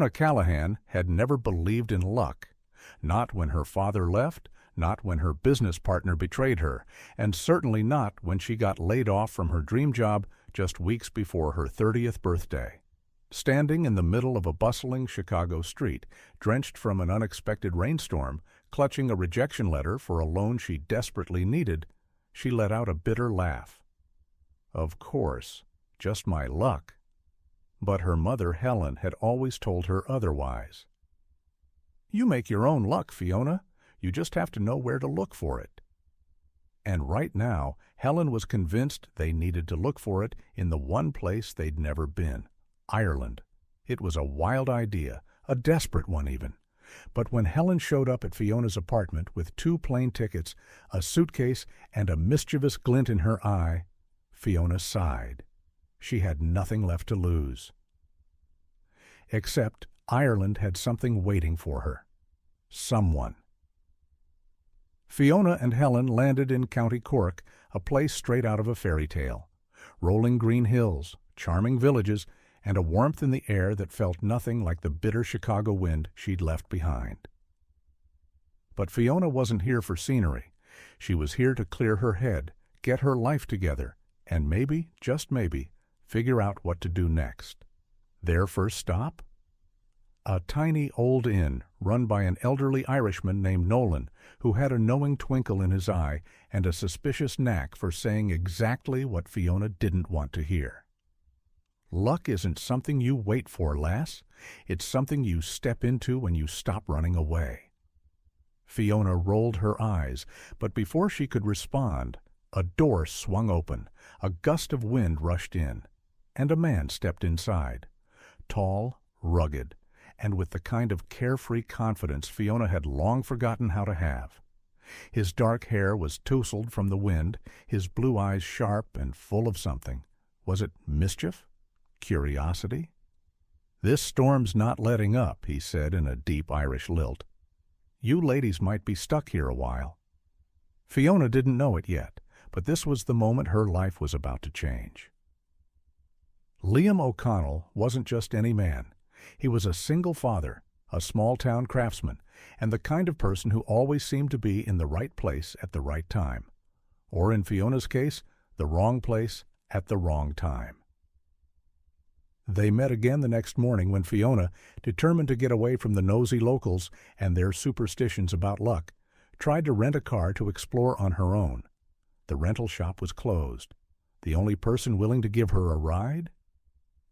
Fiona Callahan had never believed in luck. Not when her father left, not when her business partner betrayed her, and certainly not when she got laid off from her dream job just weeks before her 30th birthday. Standing in the middle of a bustling Chicago street, drenched from an unexpected rainstorm, clutching a rejection letter for a loan she desperately needed, she let out a bitter laugh. Of course, just my luck. But her mother, Helen, had always told her otherwise. You make your own luck, Fiona. You just have to know where to look for it. And right now, Helen was convinced they needed to look for it in the one place they'd never been, Ireland. It was a wild idea, a desperate one even. But when Helen showed up at Fiona's apartment with 2 plane tickets, a suitcase, and a mischievous glint in her eye, Fiona sighed. She had nothing left to lose. Except Ireland had something waiting for her. Someone. Fiona and Helen landed in County Cork, a place straight out of a fairy tale. Rolling green hills, charming villages, and a warmth in the air that felt nothing like the bitter Chicago wind she'd left behind. But Fiona wasn't here for scenery. She was here to clear her head, get her life together, and maybe, just maybe, figure out what to do next. Their first stop? A tiny old inn run by an elderly Irishman named Nolan, who had a knowing twinkle in his eye and a suspicious knack for saying exactly what Fiona didn't want to hear. Luck isn't something you wait for, lass. It's something you step into when you stop running away. Fiona rolled her eyes, but before she could respond, a door swung open, a gust of wind rushed in, and a man stepped inside. Tall, rugged, and with the kind of carefree confidence Fiona had long forgotten how to have. His dark hair was tousled from the wind, his blue eyes sharp and full of something. Was it mischief? Curiosity? "This storm's not letting up," he said in a deep Irish lilt. "You ladies might be stuck here a while." Fiona didn't know it yet, but this was the moment her life was about to change. Liam O'Connell wasn't just any man. He was a single father, a small-town craftsman, and the kind of person who always seemed to be in the right place at the right time. Or in Fiona's case, the wrong place at the wrong time. They met again the next morning when Fiona, determined to get away from the nosy locals and their superstitions about luck, tried to rent a car to explore on her own. The rental shop was closed. The only person willing to give her a ride?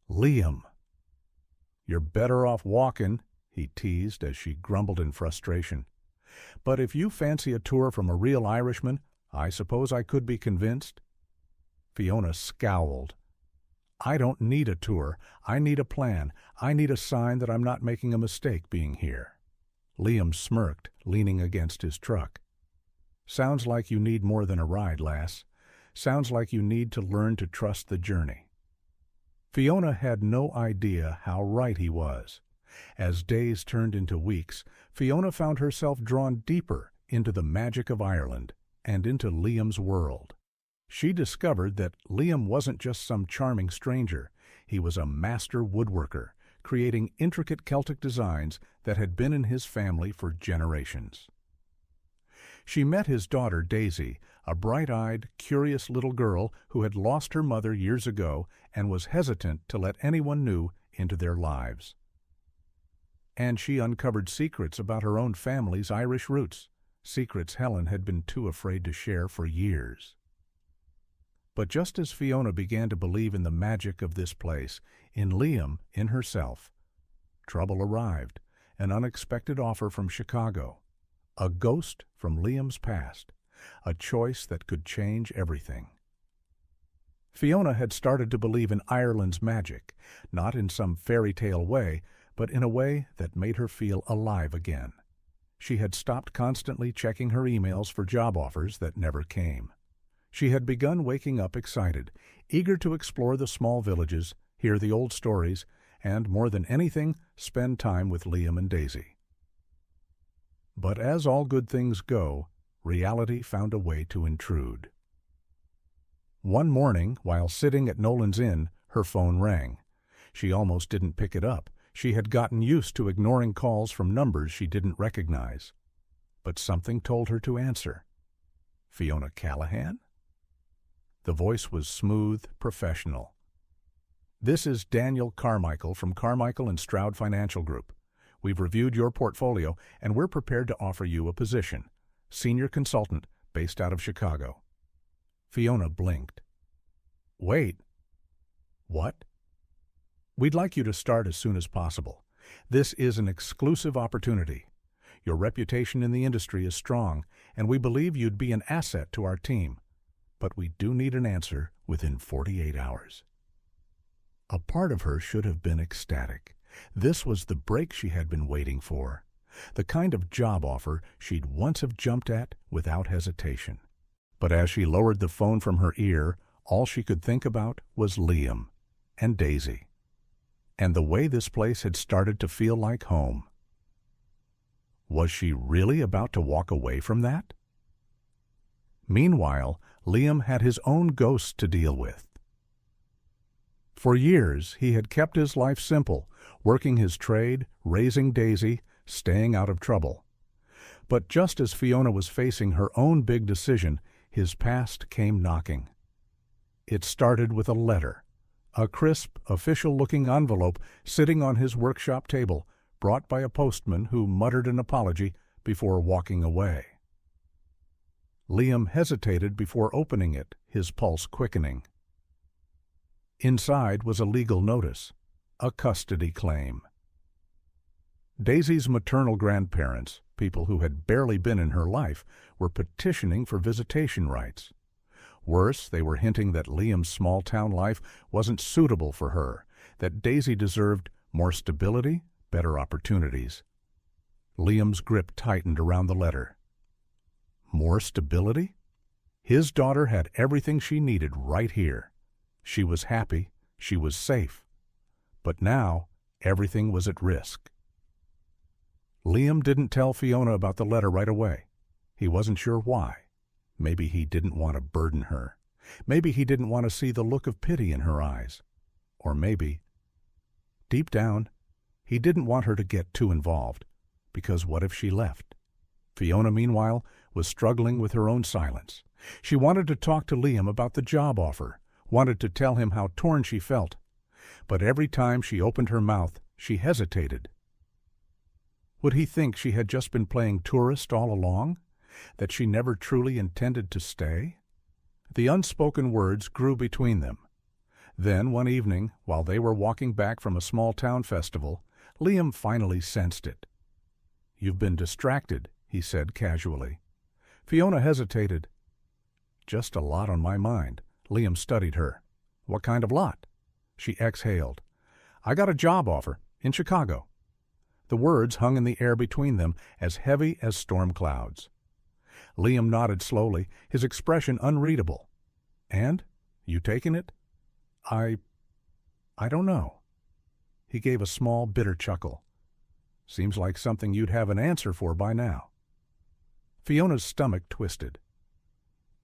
Liam. "You're better off walking," he teased as she grumbled in frustration. "But if you fancy a tour from a real Irishman, I suppose I could be convinced." Fiona scowled. "I don't need a tour. I need a plan. I need a sign that I'm not making a mistake being here." Liam smirked, leaning against his truck. "Sounds like you need more than a ride, lass. Sounds like you need to learn to trust the journey." Fiona had no idea how right he was. As days turned into weeks, Fiona found herself drawn deeper into the magic of Ireland and into Liam's world. She discovered that Liam wasn't just some charming stranger. He was a master woodworker, creating intricate Celtic designs that had been in his family for generations. She met his daughter, Daisy, a bright-eyed, curious little girl who had lost her mother years ago and was hesitant to let anyone new into their lives. And she uncovered secrets about her own family's Irish roots, secrets Helen had been too afraid to share for years. But just as Fiona began to believe in the magic of this place, in Liam, in herself, trouble arrived, an unexpected offer from Chicago, a ghost from Liam's past, a choice that could change everything. Fiona had started to believe in Ireland's magic, not in some fairy tale way, but in a way that made her feel alive again. She had stopped constantly checking her emails for job offers that never came. She had begun waking up excited, eager to explore the small villages, hear the old stories, and, more than anything, spend time with Liam and Daisy. But as all good things go, reality found a way to intrude. One morning, while sitting at Nolan's Inn, her phone rang. She almost didn't pick it up. She had gotten used to ignoring calls from numbers she didn't recognize. But something told her to answer. Fiona Callahan? The voice was smooth, professional. "This is Daniel Carmichael from Carmichael and Stroud Financial Group. We've reviewed your portfolio, and we're prepared to offer you a position. Senior consultant, based out of Chicago." Fiona blinked. "Wait. What?" "We'd like you to start as soon as possible. This is an exclusive opportunity. Your reputation in the industry is strong, and we believe you'd be an asset to our team. But we do need an answer within 48 hours. A part of her should have been ecstatic. This was the break she had been waiting for, the kind of job offer she'd once have jumped at without hesitation. But as she lowered the phone from her ear, all she could think about was Liam and Daisy, and the way this place had started to feel like home. Was she really about to walk away from that? Meanwhile, Liam had his own ghosts to deal with. For years, he had kept his life simple, working his trade, raising Daisy, staying out of trouble. But just as Fiona was facing her own big decision, his past came knocking. It started with a letter, a crisp, official-looking envelope sitting on his workshop table, brought by a postman who muttered an apology before walking away. Liam hesitated before opening it, his pulse quickening. Inside was a legal notice, a custody claim. Daisy's maternal grandparents, people who had barely been in her life, were petitioning for visitation rights. Worse, they were hinting that Liam's small-town life wasn't suitable for her, that Daisy deserved more stability, better opportunities. Liam's grip tightened around the letter. More stability? His daughter had everything she needed right here. She was happy, she was safe. But now, everything was at risk. Liam didn't tell Fiona about the letter right away. He wasn't sure why. Maybe he didn't want to burden her. Maybe he didn't want to see the look of pity in her eyes. Or maybe, deep down, he didn't want her to get too involved, because what if she left? Fiona, meanwhile, was struggling with her own silence. She wanted to talk to Liam about the job offer, wanted to tell him how torn she felt. But every time she opened her mouth, she hesitated. Would he think she had just been playing tourist all along? That she never truly intended to stay? The unspoken words grew between them. Then, one evening, while they were walking back from a small-town festival, Liam finally sensed it. "You've been distracted," he said casually. Fiona hesitated. "Just a lot on my mind." Liam studied her. "What kind of lot?" She exhaled. "I got a job offer in Chicago." The words hung in the air between them, as heavy as storm clouds. Liam nodded slowly, his expression unreadable. "And? You taking it?" I don't know." He gave a small, bitter chuckle. "Seems like something you'd have an answer for by now." Fiona's stomach twisted.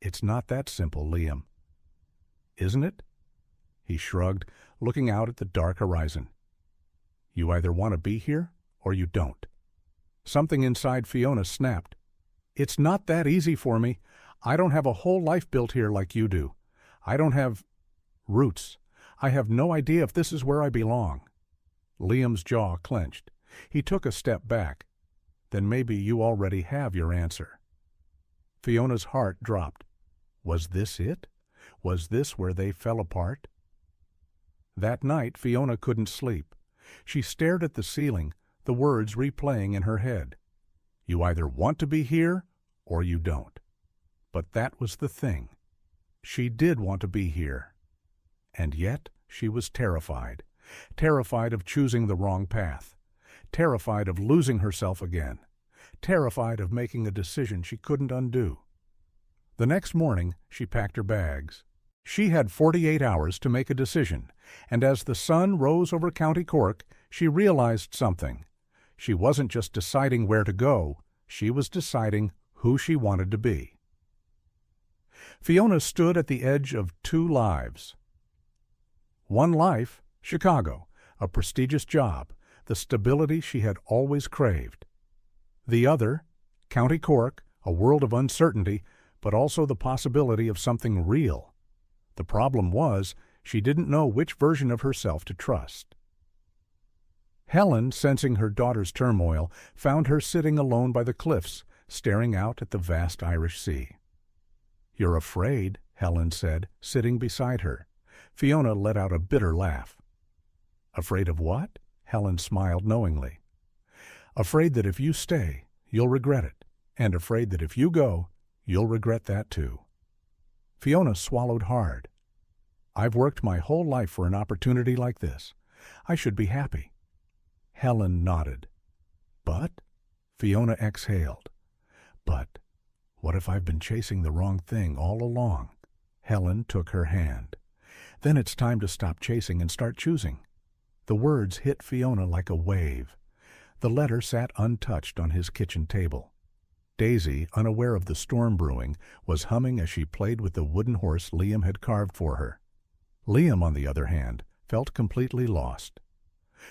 "It's not that simple, Liam." "Isn't it?" He shrugged, looking out at the dark horizon. "You either want to be here, or you don't." Something inside Fiona snapped. "It's not that easy for me. I don't have a whole life built here like you do. I don't have roots. I have no idea if this is where I belong." Liam's jaw clenched. He took a step back. "Then maybe you already have your answer." Fiona's heart dropped. Was this it? Was this where they fell apart? That night, Fiona couldn't sleep. She stared at the ceiling, the words replaying in her head. You either want to be here, or you don't. But that was the thing. She did want to be here. And yet she was terrified. Terrified of choosing the wrong path. Terrified of losing herself again. Terrified of making a decision she couldn't undo. The next morning, she packed her bags. She had 48 hours to make a decision, and as the sun rose over County Cork, she realized something. She wasn't just deciding where to go, she was deciding who she wanted to be. Fiona stood at the edge of two lives. One life, Chicago, a prestigious job, the stability she had always craved. The other, County Cork, a world of uncertainty, but also the possibility of something real. The problem was, she didn't know which version of herself to trust. Helen, sensing her daughter's turmoil, found her sitting alone by the cliffs, staring out at the vast Irish Sea. "You're afraid," Helen said, sitting beside her. Fiona let out a bitter laugh. "Afraid of what?" Helen smiled knowingly. "Afraid that if you stay, you'll regret it, and afraid that if you go, you'll regret that too." Fiona swallowed hard. "I've worked my whole life for an opportunity like this. I should be happy." Helen nodded. "But?" Fiona exhaled. "But what if I've been chasing the wrong thing all along?" Helen took her hand. "Then it's time to stop chasing and start choosing." The words hit Fiona like a wave. The letter sat untouched on his kitchen table. Daisy, unaware of the storm brewing, was humming as she played with the wooden horse Liam had carved for her. Liam, on the other hand, felt completely lost.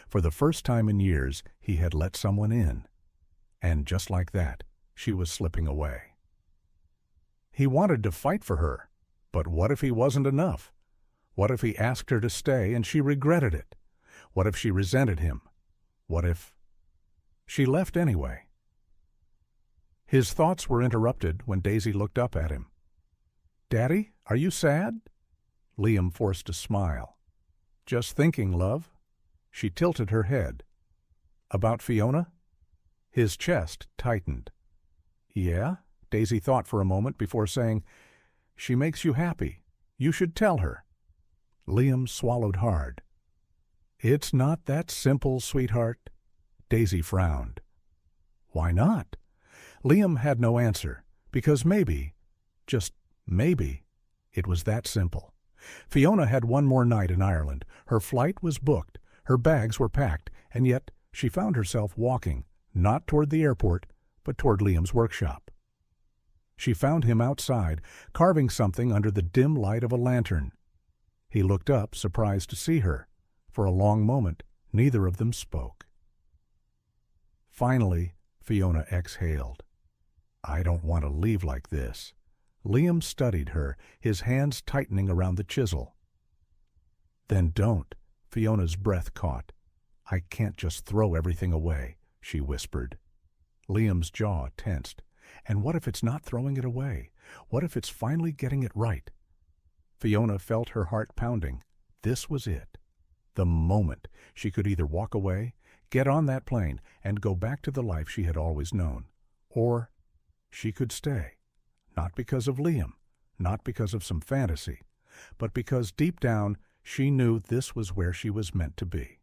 For the first time in years, he had let someone in. And just like that, she was slipping away. He wanted to fight for her, but what if he wasn't enough? What if he asked her to stay and she regretted it? What if she resented him? What if... She left anyway. His thoughts were interrupted when Daisy looked up at him. "Daddy, are you sad?" Liam forced a smile. "Just thinking, love." She tilted her head. "About Fiona?" His chest tightened. "Yeah?" Daisy thought for a moment before saying, "She makes you happy. You should tell her." Liam swallowed hard. "It's not that simple, sweetheart." Daisy frowned. "Why not?" Liam had no answer, because maybe, just maybe, it was that simple. Fiona had one more night in Ireland. Her flight was booked. Her bags were packed, and yet she found herself walking, not toward the airport, but toward Liam's workshop. She found him outside, carving something under the dim light of a lantern. He looked up, surprised to see her. For a long moment, neither of them spoke. Finally, Fiona exhaled. "I don't want to leave like this." Liam studied her, his hands tightening around the chisel. "Then don't." Fiona's breath caught. "I can't just throw everything away," she whispered. Liam's jaw tensed. And what if it's not throwing it away? What if it's finally getting it right? Fiona felt her heart pounding. This was it. The moment she could either walk away, get on that plane, and go back to the life she had always known. Or she could stay. Not because of Liam, not because of some fantasy, but because deep down she knew this was where she was meant to be.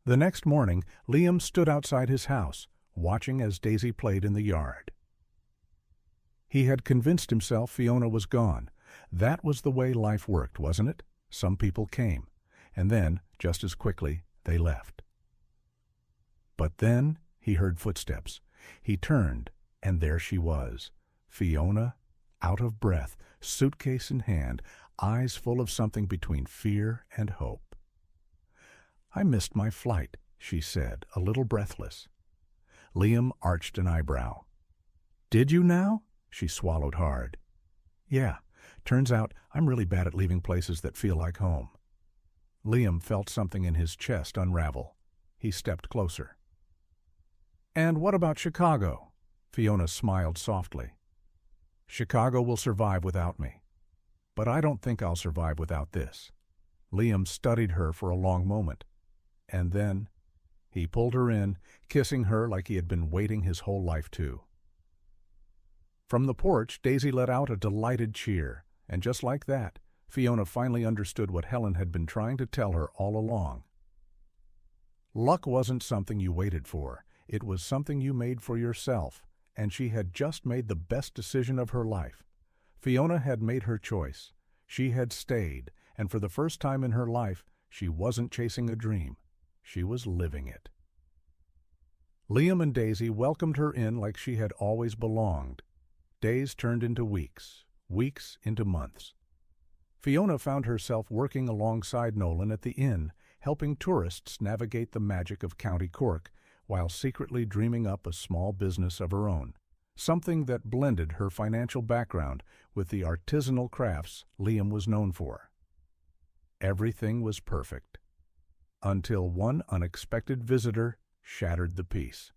The next morning, Liam stood outside his house, watching as Daisy played in the yard. He had convinced himself Fiona was gone. That was the way life worked, wasn't it? Some people came, and then, just as quickly, they left. But then he heard footsteps. He turned, and there she was, Fiona, out of breath, suitcase in hand, eyes full of something between fear and hope. "I missed my flight," she said, a little breathless. Liam arched an eyebrow. "Did you now?" She swallowed hard. "Yeah, turns out I'm really bad at leaving places that feel like home." Liam felt something in his chest unravel. He stepped closer. "And what about Chicago?" Fiona smiled softly. "Chicago will survive without me. But I don't think I'll survive without this." Liam studied her for a long moment. And then he pulled her in, kissing her like he had been waiting his whole life to. From the porch, Daisy let out a delighted cheer, and just like that, Fiona finally understood what Helen had been trying to tell her all along. Luck wasn't something you waited for. It was something you made for yourself, and she had just made the best decision of her life. Fiona had made her choice. She had stayed, and for the first time in her life, she wasn't chasing a dream. She was living it. Liam and Daisy welcomed her in like she had always belonged. Days turned into weeks, weeks into months. Fiona found herself working alongside Nolan at the inn, helping tourists navigate the magic of County Cork while secretly dreaming up a small business of her own, something that blended her financial background with the artisanal crafts Liam was known for. Everything was perfect, until one unexpected visitor shattered the peace.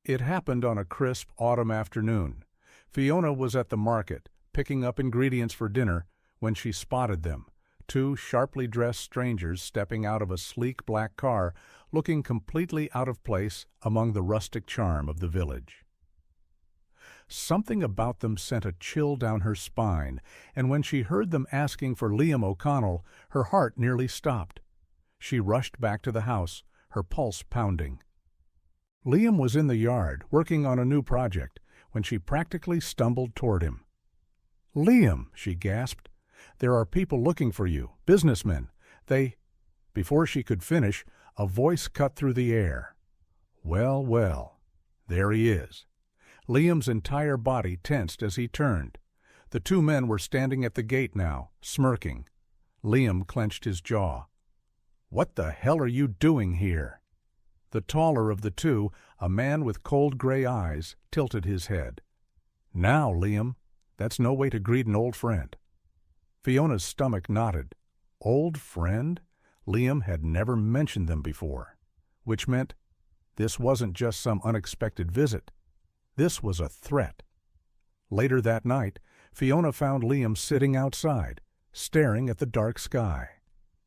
It happened on a crisp autumn afternoon. Fiona was at the market, picking up ingredients for dinner, when she spotted them, two sharply dressed strangers stepping out of a sleek black car, looking completely out of place among the rustic charm of the village. Something about them sent a chill down her spine, and when she heard them asking for Liam O'Connell, her heart nearly stopped. She rushed back to the house, her pulse pounding. Liam was in the yard, working on a new project, when she practically stumbled toward him. "Liam," she gasped, "there are people looking for you, businessmen. They—" Before she could finish, a voice cut through the air. Well, well, there he is. Liam's entire body tensed as he turned. The two men were standing at the gate now, smirking. Liam clenched his jaw. "What the hell are you doing here?" The taller of the two, a man with cold gray eyes, tilted his head. "Now, Liam, that's no way to greet an old friend." Fiona's stomach knotted. Old friend? Liam had never mentioned them before, which meant this wasn't just some unexpected visit. This was a threat. Later that night, Fiona found Liam sitting outside, staring at the dark sky.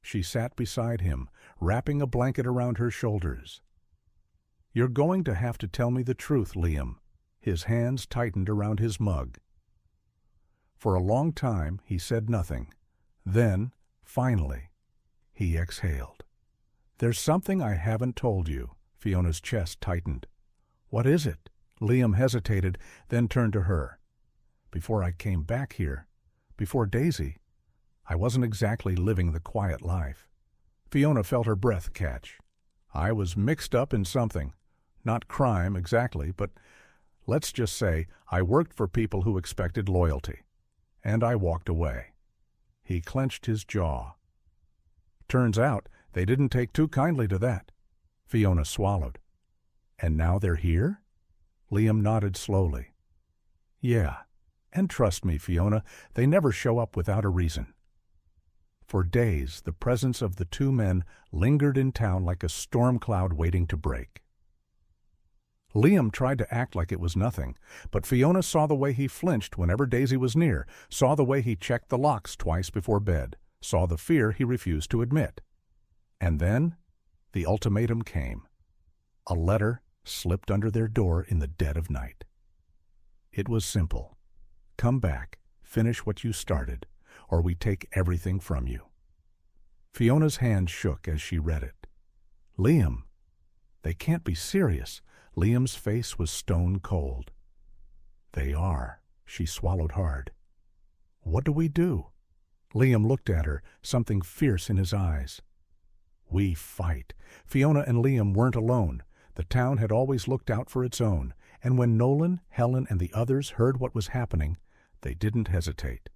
She sat beside him, wrapping a blanket around her shoulders. "You're going to have to tell me the truth, Liam." His hands tightened around his mug. For a long time he said nothing. Then, finally, he exhaled. "There's something I haven't told you." Fiona's chest tightened. "What is it?" Liam hesitated, then turned to her. "Before I came back here, before Daisy, I wasn't exactly living the quiet life." Fiona felt her breath catch. "I was mixed up in something. Not crime, exactly, but let's just say I worked for people who expected loyalty. And I walked away." He clenched his jaw. "Turns out they didn't take too kindly to that." Fiona swallowed. "And now they're here?" Liam nodded slowly. "Yeah, and trust me, Fiona, they never show up without a reason." For days, the presence of the two men lingered in town like a storm cloud waiting to break. Liam tried to act like it was nothing, but Fiona saw the way he flinched whenever Daisy was near, saw the way he checked the locks twice before bed, saw the fear he refused to admit. And then the ultimatum came. A letter slipped under their door in the dead of night. It was simple. "Come back, finish what you started, or we take everything from you." Fiona's hand shook as she read it. "Liam, they can't be serious." Liam's face was stone cold. "They are." She swallowed hard. "What do we do?" Liam looked at her, something fierce in his eyes. "We fight." Fiona and Liam weren't alone. The town had always looked out for its own, and when Nolan, Helen, and the others heard what was happening, they didn't hesitate.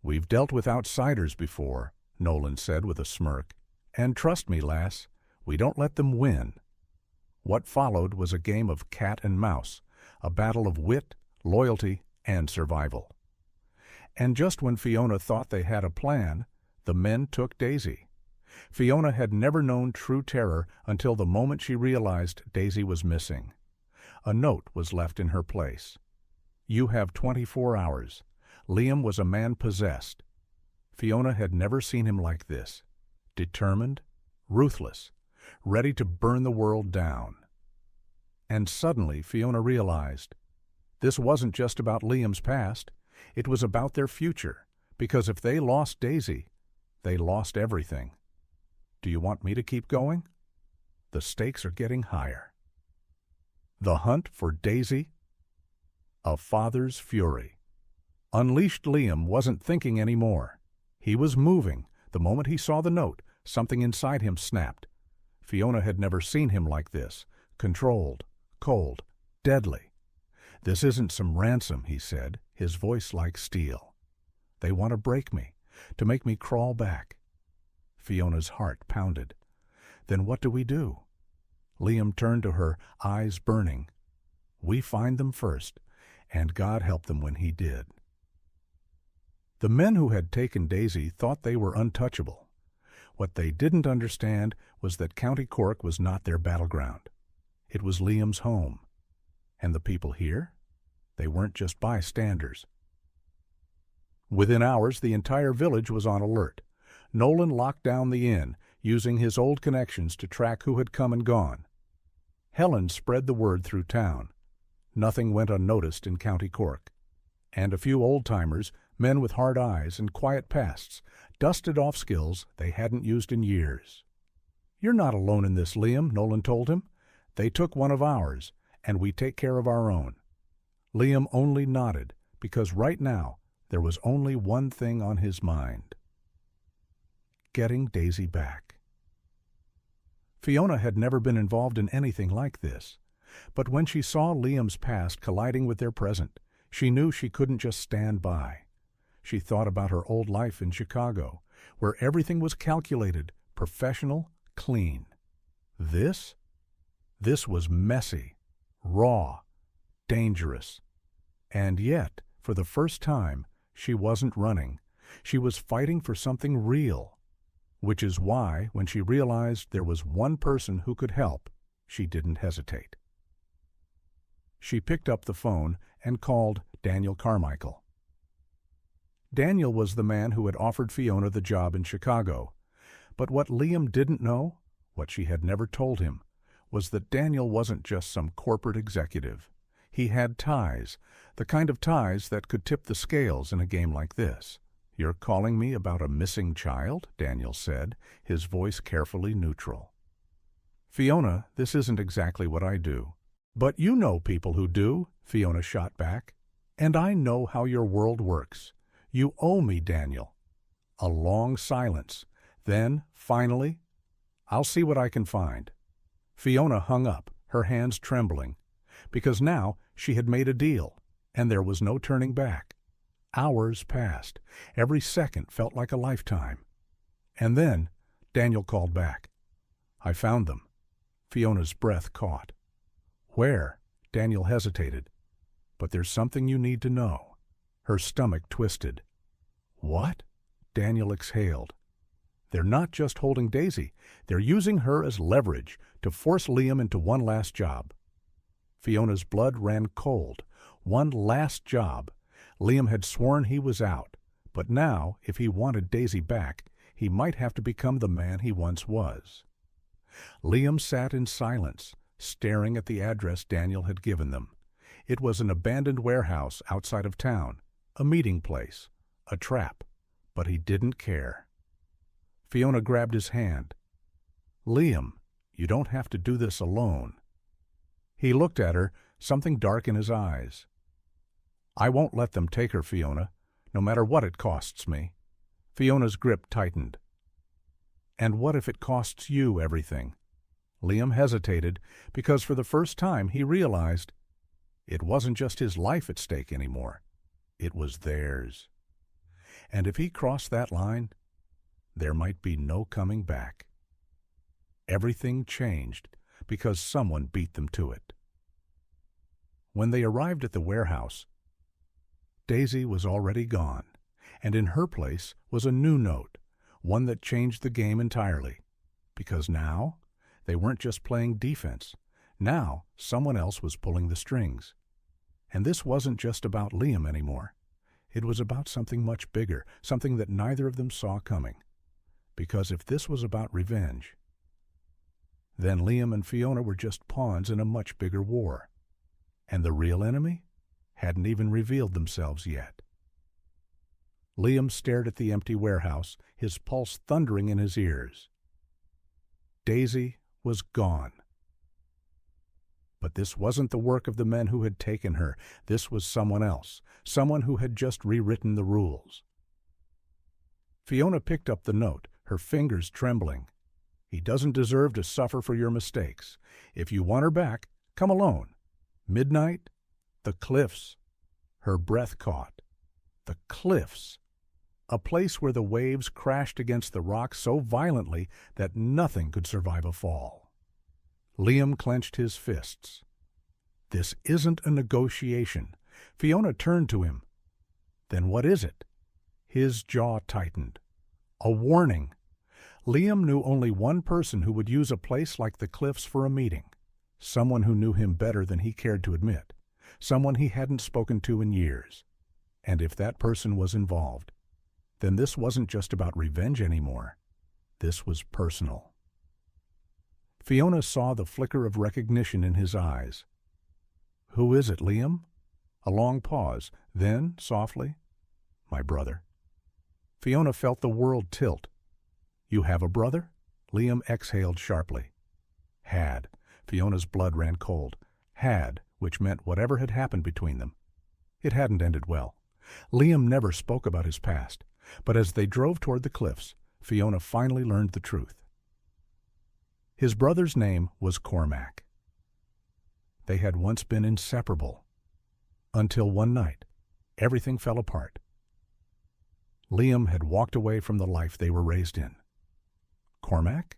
"We've dealt with outsiders before," Nolan said with a smirk. "And trust me, lass, we don't let them win." What followed was a game of cat and mouse, a battle of wit, loyalty, and survival. And just when Fiona thought they had a plan, the men took Daisy. Fiona had never known true terror until the moment she realized Daisy was missing. A note was left in her place. "You have 24 hours. Liam was a man possessed." Fiona had never seen him like this. Determined, ruthless, ready to burn the world down. And suddenly Fiona realized this wasn't just about Liam's past. It was about their future, because if they lost Daisy, they lost everything. Do you want me to keep going? The stakes are getting higher. The hunt for Daisy? A father's fury. Unleashed Liam wasn't thinking anymore. He was moving. The moment he saw the note, something inside him snapped. Fiona had never seen him like this, controlled, cold, deadly. "This isn't some ransom," he said, his voice like steel. "They want to break me, to make me crawl back." Fiona's heart pounded. Then what do we do? Liam turned to her, eyes burning. We find them first, and God help them when he did. The men who had taken Daisy thought they were untouchable. What they didn't understand was that County Cork was not their battleground. It was Liam's home. And the people here? They weren't just bystanders. Within hours, the entire village was on alert. Nolan locked down the inn, using his old connections to track who had come and gone. Helen spread the word through town. Nothing went unnoticed in County Cork. And a few old-timers, men with hard eyes and quiet pasts, dusted off skills they hadn't used in years. "You're not alone in this, Liam," Nolan told him. "They took one of ours, and we take care of our own." Liam only nodded, because right now there was only one thing on his mind. Getting Daisy back. Fiona had never been involved in anything like this, but when she saw Liam's past colliding with their present, she knew she couldn't just stand by. She thought about her old life in Chicago, where everything was calculated, professional, clean. This was messy, raw, dangerous. And yet, for the first time, she wasn't running. She was fighting for something real. Which is why, when she realized there was one person who could help, she didn't hesitate. She picked up the phone and called Daniel Carmichael. Daniel was the man who had offered Fiona the job in Chicago. But what Liam didn't know, what she had never told him, was that Daniel wasn't just some corporate executive. He had ties, the kind of ties that could tip the scales in a game like this. "You're calling me about a missing child?" Daniel said, his voice carefully neutral. "Fiona, this isn't exactly what I do." "But you know people who do," Fiona shot back. "And I know how your world works. You owe me, Daniel." A long silence. Then, finally, "I'll see what I can find." Fiona hung up, her hands trembling, because now she had made a deal, and there was no turning back. Hours passed. Every second felt like a lifetime. And then Daniel called back. "I found them." Fiona's breath caught. "Where?" Daniel hesitated. "But there's something you need to know." Her stomach twisted. "What?" Daniel exhaled. "They're not just holding Daisy. They're using her as leverage to force Liam into one last job." Fiona's blood ran cold. One last job. Liam had sworn he was out, but now, if he wanted Daisy back, he might have to become the man he once was. Liam sat in silence, staring at the address Daniel had given them. It was an abandoned warehouse outside of town, a meeting place, a trap, but he didn't care. Fiona grabbed his hand. "Liam, you don't have to do this alone." He looked at her, something dark in his eyes. "I won't let them take her, Fiona, no matter what it costs me." Fiona's grip tightened. "And what if it costs you everything?" Liam hesitated, because for the first time he realized it wasn't just his life at stake anymore. It was theirs. And if he crossed that line, there might be no coming back. Everything changed because someone beat them to it. When they arrived at the warehouse, Daisy was already gone, and in her place was a new note, one that changed the game entirely. Because now, they weren't just playing defense. Now, someone else was pulling the strings. And this wasn't just about Liam anymore. It was about something much bigger, something that neither of them saw coming. Because if this was about revenge, then Liam and Fiona were just pawns in a much bigger war. And the real enemy hadn't even revealed themselves yet. Liam stared at the empty warehouse, his pulse thundering in his ears. Daisy was gone. But this wasn't the work of the men who had taken her. This was someone else, someone who had just rewritten the rules. Fiona picked up the note, her fingers trembling. "He doesn't deserve to suffer for your mistakes. If you want her back, come alone. Midnight, the cliffs." Her breath caught. The cliffs. a place where the waves crashed against the rocks so violently that nothing could survive a fall. Liam clenched his fists. This isn't a negotiation. Fiona turned to him. Then what is it? His jaw tightened. A warning. Liam knew only one person who would use a place like the cliffs for a meeting. Someone who knew him better than he cared to admit. Someone he hadn't spoken to in years. And if that person was involved, then this wasn't just about revenge anymore. This was personal. Fiona saw the flicker of recognition in his eyes. "Who is it, Liam?" A long pause, then, softly, "My brother." Fiona felt the world tilt. "You have a brother?" Liam exhaled sharply. Had. Fiona's blood ran cold. Had, which meant whatever had happened between them. It hadn't ended well. Liam never spoke about his past, but as they drove toward the cliffs, Fiona finally learned the truth. His brother's name was Cormac. They had once been inseparable. Until one night, everything fell apart. Liam had walked away from the life they were raised in. Cormac?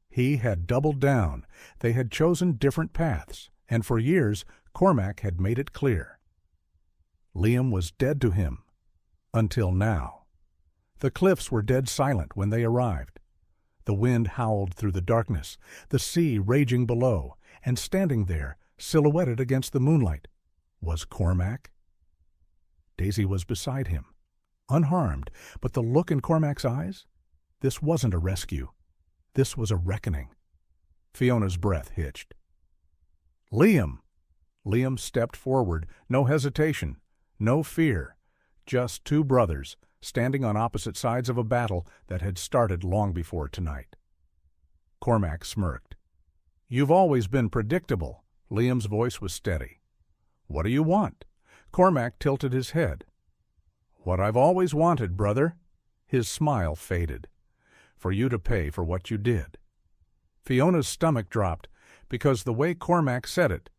He had doubled down. They had chosen different paths, and for years, Cormac had made it clear. Liam was dead to him. Until now. The cliffs were dead silent when they arrived. The wind howled through the darkness, the sea raging below, and standing there, silhouetted against the moonlight, was Cormac. Daisy was beside him, unharmed, but the look in Cormac's eyes? This wasn't a rescue. This was a reckoning. Fiona's breath hitched. "Liam!" Liam stepped forward, no hesitation, no fear, just two brothers standing on opposite sides of a battle that had started long before tonight. Cormac smirked. "You've always been predictable." Liam's voice was steady. "What do you want?" Cormac tilted his head. "What I've always wanted, brother." His smile faded. "For you to pay for what you did." Fiona's stomach dropped, because the way Cormac said it,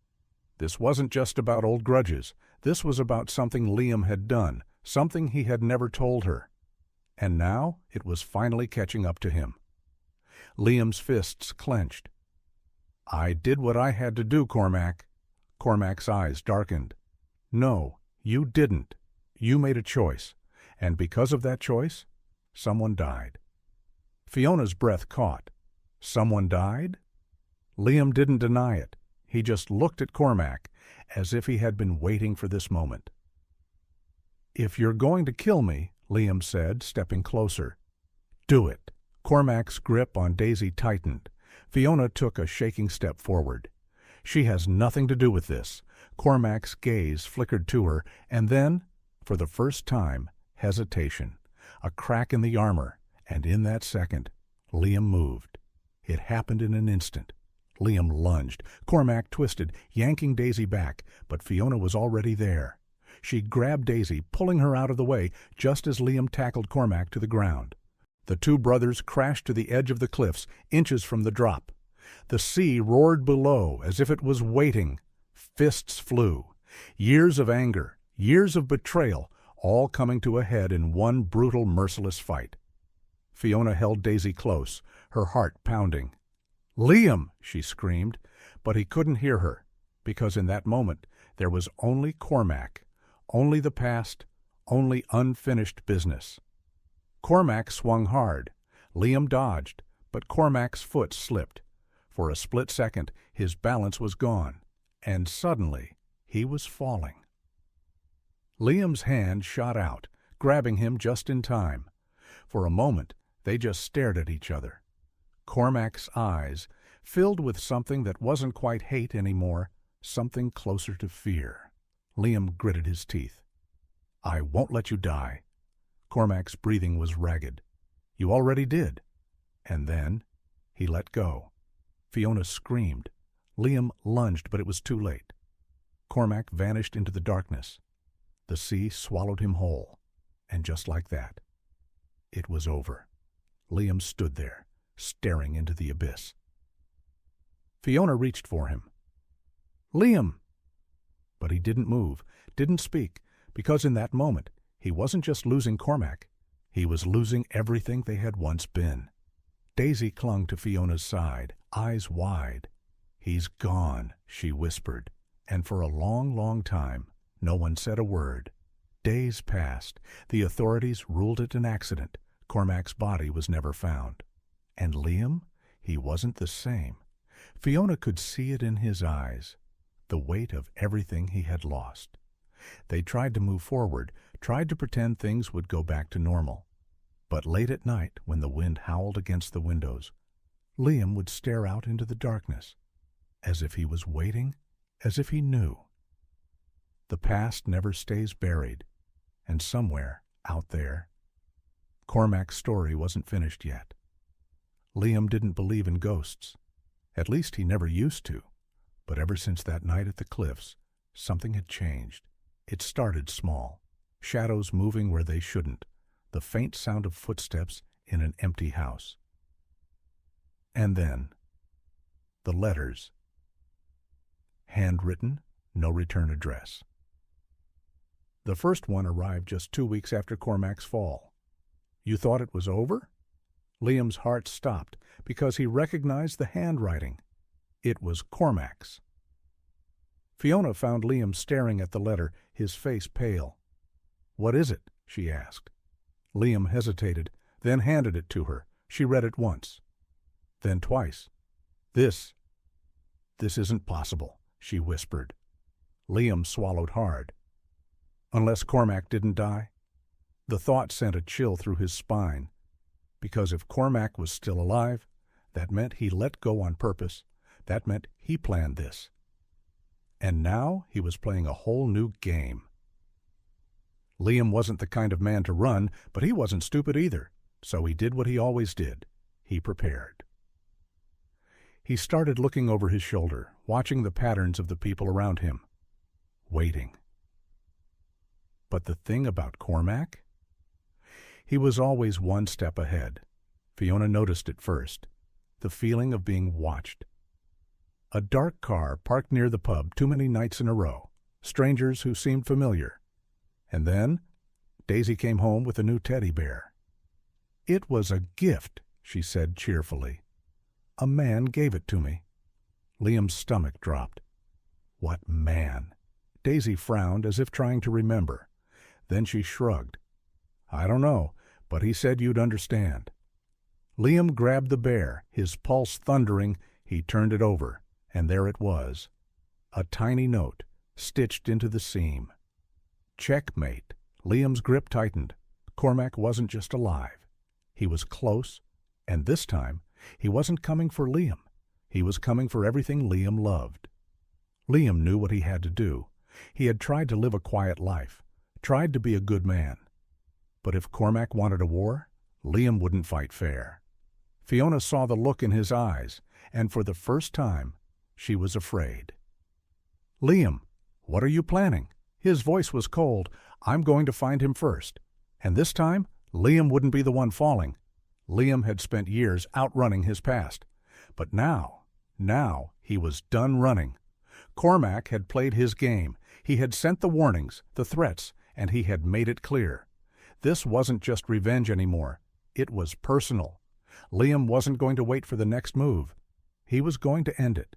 this wasn't just about old grudges. This was about something Liam had done, something he had never told her. And now it was finally catching up to him. Liam's fists clenched. "I did what I had to do, Cormac." Cormac's eyes darkened. "No, you didn't. You made a choice. And because of that choice, someone died." Fiona's breath caught. Someone died? Liam didn't deny it. He just looked at Cormac, as if he had been waiting for this moment. "If you're going to kill me," Liam said, stepping closer, "do it." Cormac's grip on Daisy tightened. Fiona took a shaking step forward. "She has nothing to do with this." Cormac's gaze flickered to her, and then, for the first time, hesitation, a crack in the armor, and in that second, Liam moved. It happened in an instant. Liam lunged. Cormac twisted, yanking Daisy back, but Fiona was already there. She grabbed Daisy, pulling her out of the way, just as Liam tackled Cormac to the ground. The two brothers crashed to the edge of the cliffs, inches from the drop. The sea roared below, as if it was waiting. Fists flew. Years of anger, years of betrayal, all coming to a head in one brutal, merciless fight. Fiona held Daisy close, her heart pounding. "Liam!" she screamed, but he couldn't hear her, because in that moment there was only Cormac, only the past, only unfinished business. Cormac swung hard. Liam dodged, but Cormac's foot slipped. For a split second, his balance was gone, and suddenly he was falling. Liam's hand shot out, grabbing him just in time. For a moment, they just stared at each other. Cormac's eyes, filled with something that wasn't quite hate anymore, something closer to fear. Liam gritted his teeth. "I won't let you die." Cormac's breathing was ragged. "You already did." And then he let go. Fiona screamed. Liam lunged, but it was too late. Cormac vanished into the darkness. The sea swallowed him whole. And just like that, it was over. Liam stood there, staring into the abyss. Fiona reached for him. "Liam!" But he didn't move, didn't speak, because in that moment He wasn't just losing Cormac. He was losing everything they had once been. Daisy clung to Fiona's side, eyes wide. "He's gone," she whispered, and for a long, long time, no one said a word. Days passed. The authorities ruled it an accident. Cormac's body was never found. And Liam? He wasn't the same. Fiona could see it in his eyes, the weight of everything he had lost. They tried to move forward, tried to pretend things would go back to normal. But late at night, when the wind howled against the windows, Liam would stare out into the darkness, as if he was waiting, as if he knew. The past never stays buried, and somewhere out there, Cormac's story wasn't finished yet. Liam didn't believe in ghosts. At least he never used to. But ever since that night at the cliffs, something had changed. It started small, shadows moving where they shouldn't, the faint sound of footsteps in an empty house. And then, the letters. Handwritten, no return address. The first one arrived just 2 weeks after Cormac's fall. You thought it was over? Liam's heart stopped because he recognized the handwriting. It was Cormac's. Fiona found Liam staring at the letter, his face pale. "What is it?" she asked. Liam hesitated, then handed it to her. She read it once, then twice. This isn't possible," she whispered. Liam swallowed hard. Unless Cormac didn't die? The thought sent a chill through his spine, because if Cormac was still alive, that meant he let go on purpose. That meant he planned this. And now he was playing a whole new game. Liam wasn't the kind of man to run, but he wasn't stupid either, so he did what he always did. He prepared. He started looking over his shoulder, watching the patterns of the people around him, waiting. But the thing about Cormac? He was always one step ahead. Fiona noticed it first, the feeling of being watched. A dark car parked near the pub too many nights in a row, strangers who seemed familiar. And then, Daisy came home with a new teddy bear. "It was a gift," she said cheerfully. "A man gave it to me." Liam's stomach dropped. What man? Daisy frowned as if trying to remember. Then she shrugged. "I don't know, but he said you'd understand." Liam grabbed the bear, his pulse thundering. He turned it over, and there it was. A tiny note, stitched into the seam. Checkmate. Liam's grip tightened. Cormac wasn't just alive. He was close, and this time, he wasn't coming for Liam. He was coming for everything Liam loved. Liam knew what he had to do. He had tried to live a quiet life, tried to be a good man. But if Cormac wanted a war, Liam wouldn't fight fair. Fiona saw the look in his eyes, and for the first time, she was afraid. "Liam, what are you planning?" His voice was cold. "I'm going to find him first." And this time, Liam wouldn't be the one falling. Liam had spent years outrunning his past. But now he was done running. Cormac had played his game. He had sent the warnings, the threats, and he had made it clear. This wasn't just revenge anymore. It was personal. Liam wasn't going to wait for the next move. He was going to end it.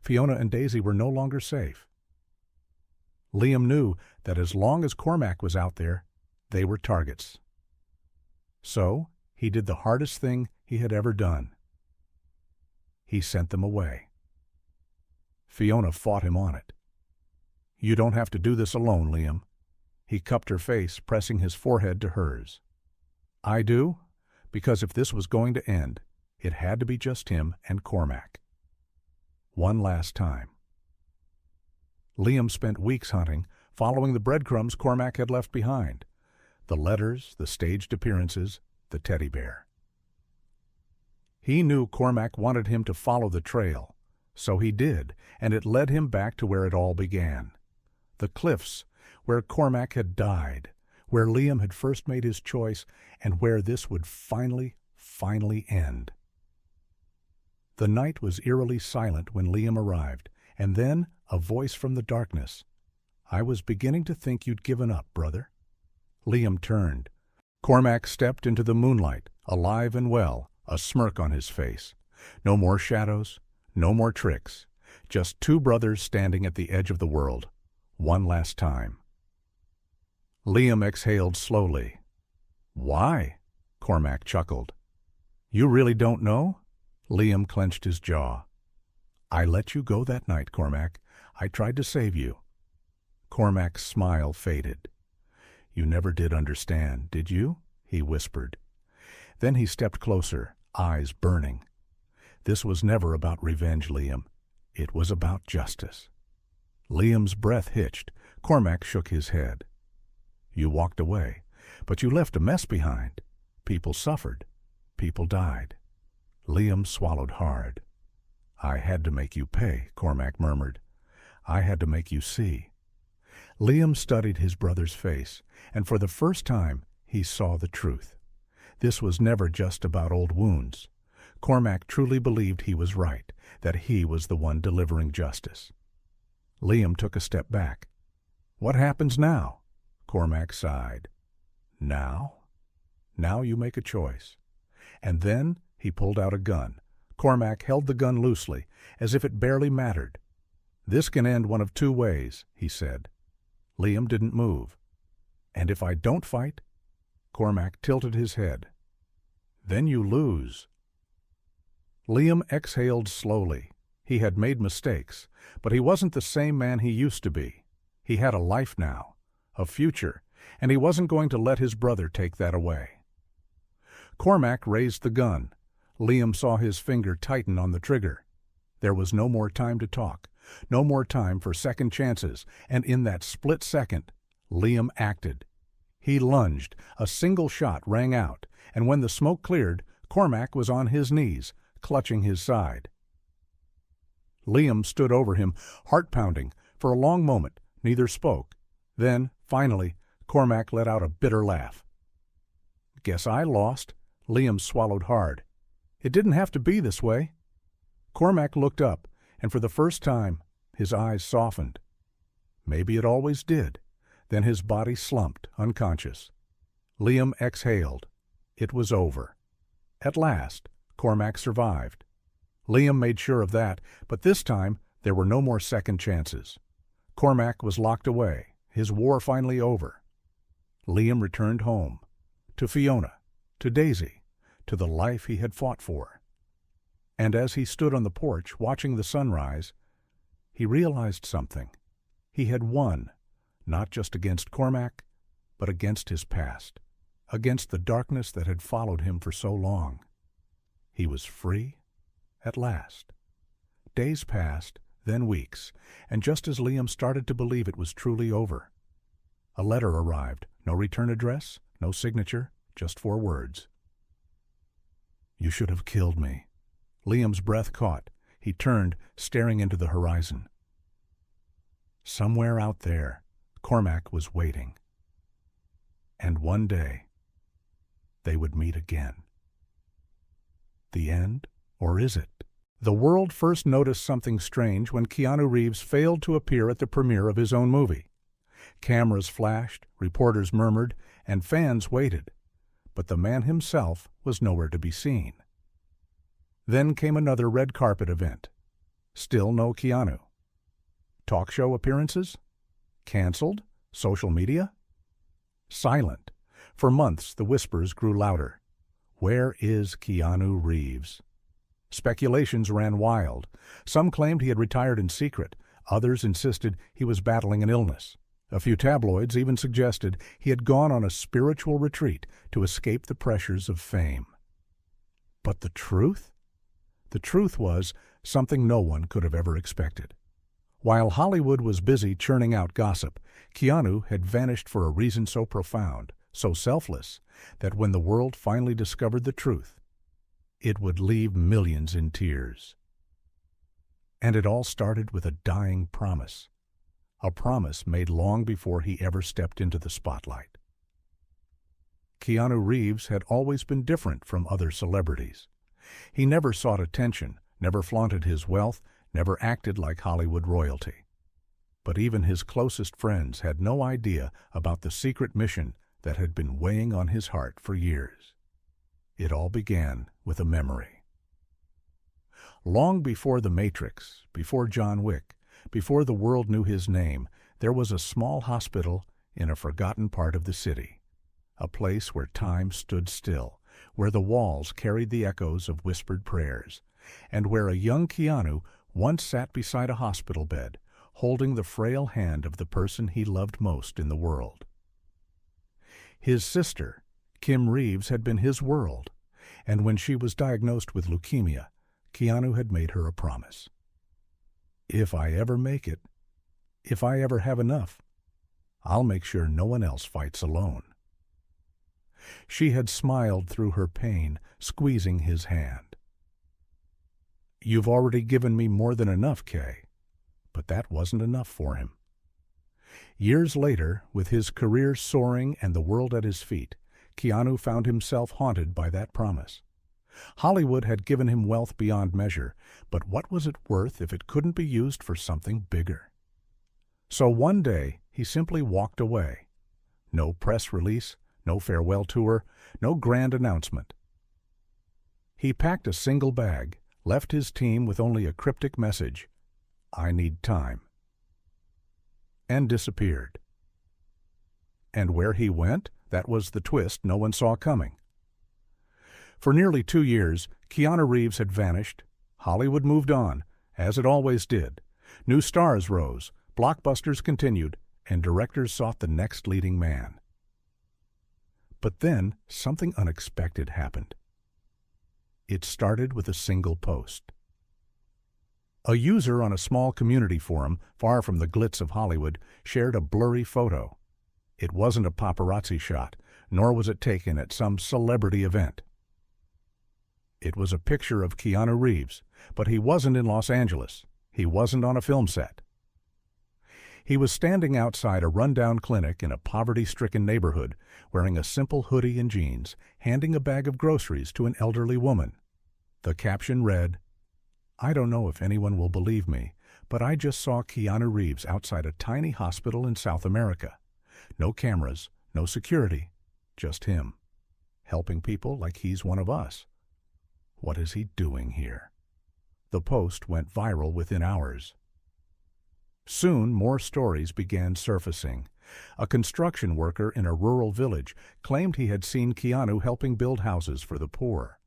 Fiona and Daisy were no longer safe. Liam knew that as long as Cormac was out there, they were targets. So he did the hardest thing he had ever done. He sent them away. Fiona fought him on it. "You don't have to do this alone, Liam." He cupped her face, pressing his forehead to hers. "I do, because if this was going to end, it had to be just him and Cormac. One last time." Liam spent weeks hunting, following the breadcrumbs Cormac had left behind. The letters, the staged appearances, the teddy bear. He knew Cormac wanted him to follow the trail, so he did, and it led him back to where it all began. The cliffs, where Cormac had died, where Liam had first made his choice, and where this would finally end. The night was eerily silent when Liam arrived, and then a voice from the darkness. "I was beginning to think you'd given up, brother." Liam turned. Cormac stepped into the moonlight, alive and well, a smirk on his face. No more shadows, no more tricks. Just two brothers standing at the edge of the world. One last time. Liam exhaled slowly. "Why?" Cormac chuckled. "You really don't know?" Liam clenched his jaw. "I let you go that night, Cormac. I tried to save you." Cormac's smile faded. "You never did understand, did you?" he whispered. Then he stepped closer, eyes burning. "This was never about revenge, Liam. It was about justice." Liam's breath hitched. Cormac shook his head. "You walked away, but you left a mess behind. People suffered. People died." Liam swallowed hard. "I had to make you pay," Cormac murmured. "I had to make you see." Liam studied his brother's face, and for the first time he saw the truth. This was never just about old wounds. Cormac truly believed he was right, that he was the one delivering justice. Liam took a step back. "What happens now?" Cormac sighed. "Now? Now you make a choice." And then he pulled out a gun. Cormac held the gun loosely, as if it barely mattered. "This can end one of two ways," he said. Liam didn't move. "And if I don't fight?" Cormac tilted his head. "Then you lose." Liam exhaled slowly. He had made mistakes, but he wasn't the same man he used to be. He had a life now, a future, and he wasn't going to let his brother take that away. Cormac raised the gun. Liam saw his finger tighten on the trigger. There was no more time to talk, no more time for second chances, and in that split second, Liam acted. He lunged, a single shot rang out, and when the smoke cleared, Cormac was on his knees, clutching his side. Liam stood over him, heart-pounding. For a long moment, neither spoke. Then, finally, Cormac let out a bitter laugh. "Guess I lost." Liam swallowed hard. "It didn't have to be this way." Cormac looked up, and for the first time, his eyes softened. Maybe it always did. Then his body slumped, unconscious. Liam exhaled. It was over. At last, Cormac survived. Liam made sure of that, but this time there were no more second chances. Cormac was locked away, his war finally over. Liam returned home, to Fiona, to Daisy, to the life he had fought for. And as he stood on the porch watching the sunrise, he realized something. He had won, not just against Cormac, but against his past, against the darkness that had followed him for so long. He was free at last. Days passed, then weeks, and just as Liam started to believe it was truly over, a letter arrived. No return address, no signature, just 4 words. "You should have killed me." Liam's breath caught. He turned, staring into the horizon. Somewhere out there, Cormac was waiting. And one day, they would meet again. The end, or is it? The world first noticed something strange when Keanu Reeves failed to appear at the premiere of his own movie. Cameras flashed, reporters murmured, and fans waited. But the man himself was nowhere to be seen. Then came another red carpet event. Still no Keanu. Talk show appearances? Canceled? Social media? Silent. For months the whispers grew louder. Where is Keanu Reeves? Speculations ran wild. Some claimed he had retired in secret. Others insisted he was battling an illness. A few tabloids even suggested he had gone on a spiritual retreat to escape the pressures of fame. But the truth? The truth was something no one could have ever expected. While Hollywood was busy churning out gossip, Keanu had vanished for a reason so profound, so selfless, that when the world finally discovered the truth, it would leave millions in tears. And it all started with a dying promise. A promise made long before he ever stepped into the spotlight. Keanu Reeves had always been different from other celebrities. He never sought attention, never flaunted his wealth, never acted like Hollywood royalty. But even his closest friends had no idea about the secret mission that had been weighing on his heart for years. It all began with a memory. Long before The Matrix, before John Wick, before the world knew his name, there was a small hospital in a forgotten part of the city, a place where time stood still, where the walls carried the echoes of whispered prayers, and where a young Keanu once sat beside a hospital bed, holding the frail hand of the person he loved most in the world. His sister, Kim Reeves, had been his world, and when she was diagnosed with leukemia, Keanu had made her a promise. If I ever make it, if I ever have enough, I'll make sure no one else fights alone. She had smiled through her pain, squeezing his hand. You've already given me more than enough, Kay. But that wasn't enough for him. Years later, with his career soaring and the world at his feet, Keanu found himself haunted by that promise. Hollywood had given him wealth beyond measure, but what was it worth if it couldn't be used for something bigger? So one day, he simply walked away. No press release, no farewell tour, no grand announcement. He packed a single bag, left his team with only a cryptic message, "I need time," and disappeared. And where he went, that was the twist no one saw coming. For nearly 2 years, Keanu Reeves had vanished. Hollywood moved on, as it always did. New stars rose, blockbusters continued, and directors sought the next leading man. But then, something unexpected happened. It started with a single post. A user on a small community forum, far from the glitz of Hollywood, shared a blurry photo. It wasn't a paparazzi shot, nor was it taken at some celebrity event. It was a picture of Keanu Reeves, but he wasn't in Los Angeles. He wasn't on a film set. He was standing outside a rundown clinic in a poverty-stricken neighborhood, wearing a simple hoodie and jeans, handing a bag of groceries to an elderly woman. The caption read, "I don't know if anyone will believe me, but I just saw Keanu Reeves outside a tiny hospital in South America. No cameras, no security, just him, helping people like he's one of us. What is he doing here?" The post went viral within hours. Soon, more stories began surfacing. A construction worker in a rural village claimed he had seen Keanu helping build houses for the poor.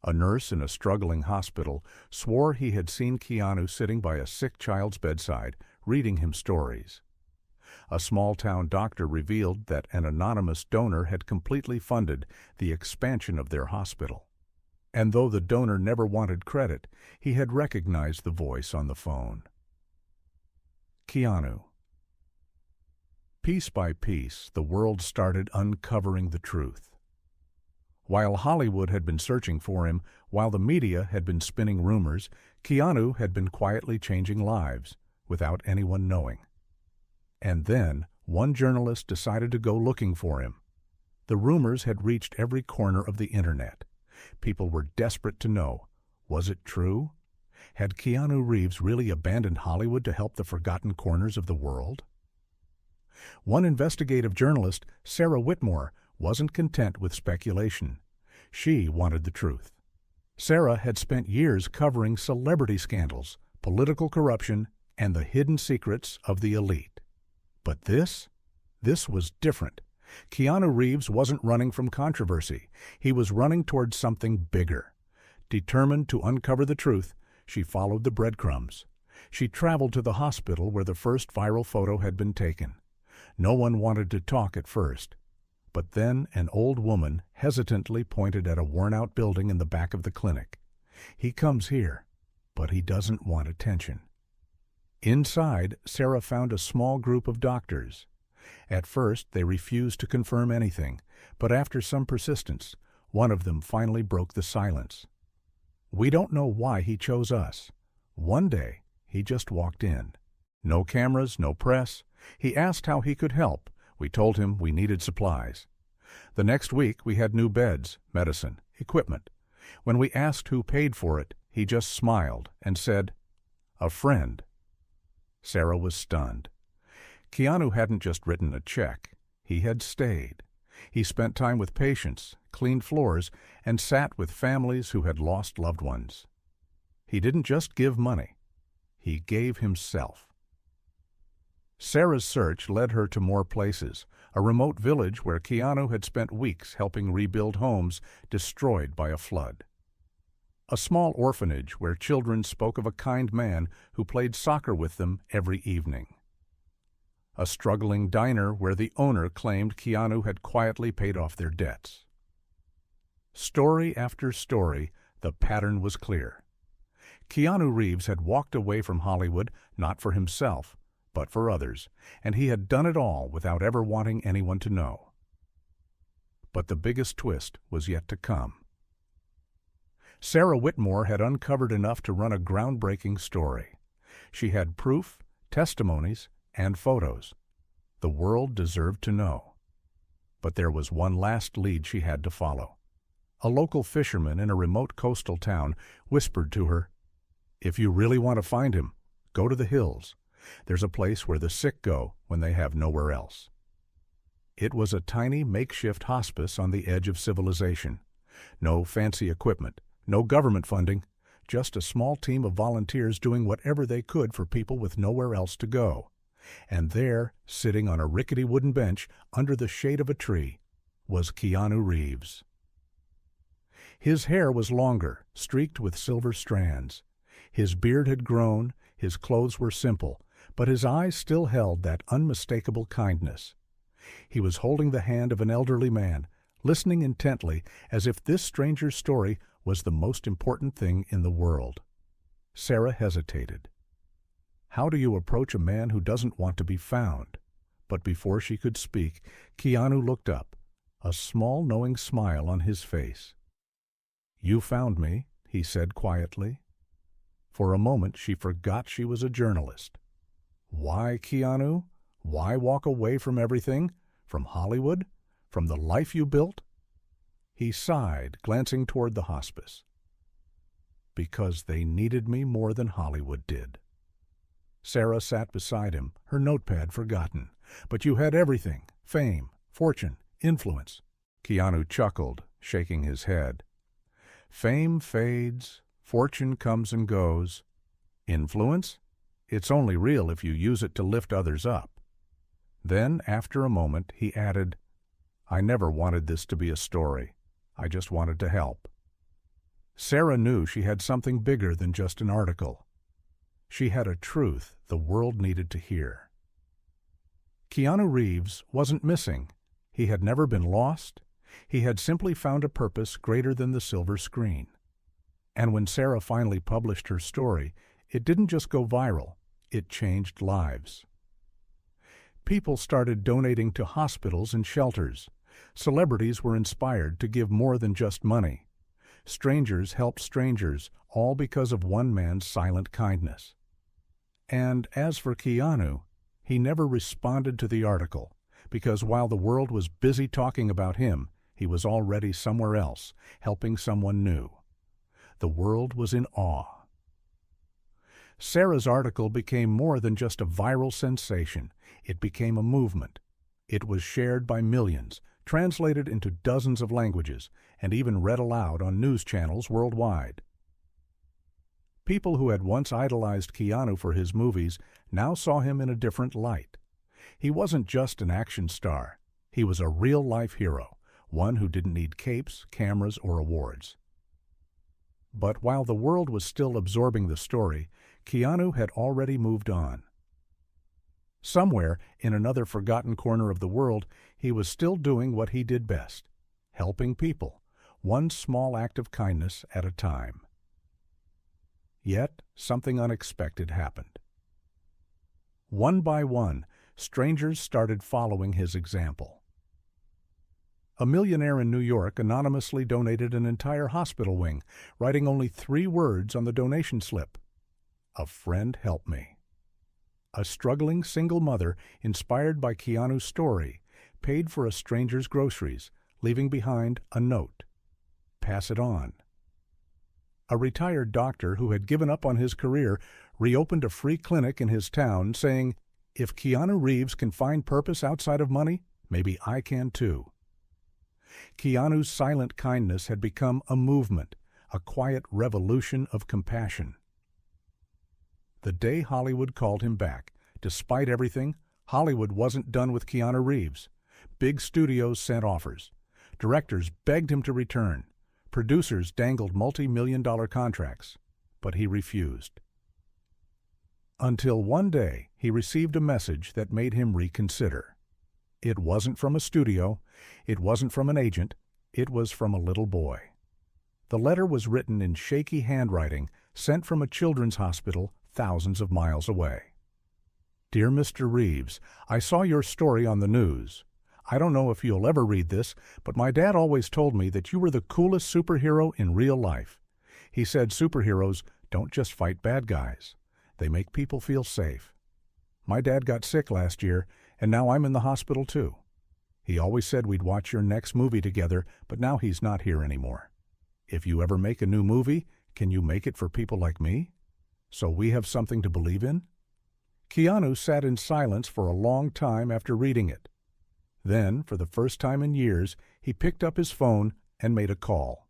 A nurse in a struggling hospital swore he had seen Keanu sitting by a sick child's bedside, reading him stories. A small-town doctor revealed that an anonymous donor had completely funded the expansion of their hospital. And though the donor never wanted credit, he had recognized the voice on the phone. Keanu. Piece by piece, the world started uncovering the truth. While Hollywood had been searching for him, while the media had been spinning rumors, Keanu had been quietly changing lives, without anyone knowing. And then, one journalist decided to go looking for him. The rumors had reached every corner of the internet. People were desperate to know, was it true? Had Keanu Reeves really abandoned Hollywood to help the forgotten corners of the world? One investigative journalist, Sarah Whitmore, wasn't content with speculation. She wanted the truth. Sarah had spent years covering celebrity scandals, political corruption, and the hidden secrets of the elite. But this was different. Keanu Reeves wasn't running from controversy. He was running towards something bigger. Determined to uncover the truth, she followed the breadcrumbs. She traveled to the hospital where the first viral photo had been taken. No one wanted to talk at first. But then an old woman hesitantly pointed at a worn-out building in the back of the clinic. "He comes here, but he doesn't want attention." Inside, Sarah found a small group of doctors. At first, they refused to confirm anything, but after some persistence, one of them finally broke the silence. "We don't know why he chose us. One day, he just walked in. No cameras, no press. He asked how he could help. We told him we needed supplies. The next week, we had new beds, medicine, equipment. When we asked who paid for it, he just smiled and said, 'A friend.'" Sarah was stunned. Keanu hadn't just written a check. He had stayed. He spent time with patients, cleaned floors, and sat with families who had lost loved ones. He didn't just give money. He gave himself. Sarah's search led her to more places, a remote village where Keanu had spent weeks helping rebuild homes destroyed by a flood. A small orphanage where children spoke of a kind man who played soccer with them every evening. A struggling diner where the owner claimed Keanu had quietly paid off their debts. Story after story, the pattern was clear. Keanu Reeves had walked away from Hollywood not for himself, but for others, and he had done it all without ever wanting anyone to know. But the biggest twist was yet to come. Sarah Whitmore had uncovered enough to run a groundbreaking story. She had proof, testimonies, and photos. The world deserved to know. But there was one last lead she had to follow. A local fisherman in a remote coastal town whispered to her, "If you really want to find him, go to the hills. There's a place where the sick go when they have nowhere else." It was a tiny makeshift hospice on the edge of civilization. No fancy equipment, no government funding, just a small team of volunteers doing whatever they could for people with nowhere else to go. And there, sitting on a rickety wooden bench under the shade of a tree, was Keanu Reeves. His hair was longer, streaked with silver strands. His beard had grown, his clothes were simple, but his eyes still held that unmistakable kindness. He was holding the hand of an elderly man, listening intently as if this stranger's story was the most important thing in the world. Sarah hesitated. How do you approach a man who doesn't want to be found? But before she could speak, Keanu looked up, a small knowing smile on his face. "You found me," he said quietly. For a moment she forgot she was a journalist. Why, Keanu? Why walk away from everything? From Hollywood? From the life you built? He sighed, glancing toward the hospice. Because they needed me more than Hollywood did. Sarah sat beside him, her notepad forgotten. But you had everything: fame, fortune, influence. Keanu chuckled, shaking his head. Fame fades, fortune comes and goes. Influence? It's only real if you use it to lift others up. Then, after a moment, he added, I never wanted this to be a story. I just wanted to help. Sarah knew she had something bigger than just an article. She had a truth the world needed to hear. Keanu Reeves wasn't missing. He had never been lost. He had simply found a purpose greater than the silver screen. And when Sarah finally published her story, it didn't just go viral, it changed lives. People started donating to hospitals and shelters. Celebrities were inspired to give more than just money. Strangers helped strangers, all because of one man's silent kindness. And as for Keanu, he never responded to the article, because while the world was busy talking about him, he was already somewhere else, helping someone new. The world was in awe. Sarah's article became more than just a viral sensation. It became a movement. It was shared by millions, translated into dozens of languages, and even read aloud on news channels worldwide. People who had once idolized Keanu for his movies now saw him in a different light. He wasn't just an action star. He was a real-life hero, one who didn't need capes, cameras, or awards. But while the world was still absorbing the story, Keanu had already moved on. Somewhere, in another forgotten corner of the world, he was still doing what he did best, helping people, one small act of kindness at a time. Yet, something unexpected happened. One by one, strangers started following his example. A millionaire in New York anonymously donated an entire hospital wing, writing only 3 words on the donation slip. A friend helped me. A struggling single mother, inspired by Keanu's story, paid for a stranger's groceries, leaving behind a note. Pass it on. A retired doctor who had given up on his career reopened a free clinic in his town, saying, if Keanu Reeves can find purpose outside of money, maybe I can too. Keanu's silent kindness had become a movement, a quiet revolution of compassion. The day Hollywood called him back, despite everything, Hollywood wasn't done with Keanu Reeves. Big studios sent offers. Directors begged him to return. Producers dangled multi-million-dollar contracts, but he refused. Until one day he received a message that made him reconsider. It wasn't from a studio, it wasn't from an agent, it was from a little boy. The letter was written in shaky handwriting, sent from a children's hospital thousands of miles away. Dear Mr. Reeves, I saw your story on the news. I don't know if you'll ever read this, but my dad always told me that you were the coolest superhero in real life. He said superheroes don't just fight bad guys. They make people feel safe. My dad got sick last year, and now I'm in the hospital too. He always said we'd watch your next movie together, but now he's not here anymore. If you ever make a new movie, can you make it for people like me? So we have something to believe in? Keanu sat in silence for a long time after reading it. Then, for the first time in years, he picked up his phone and made a call.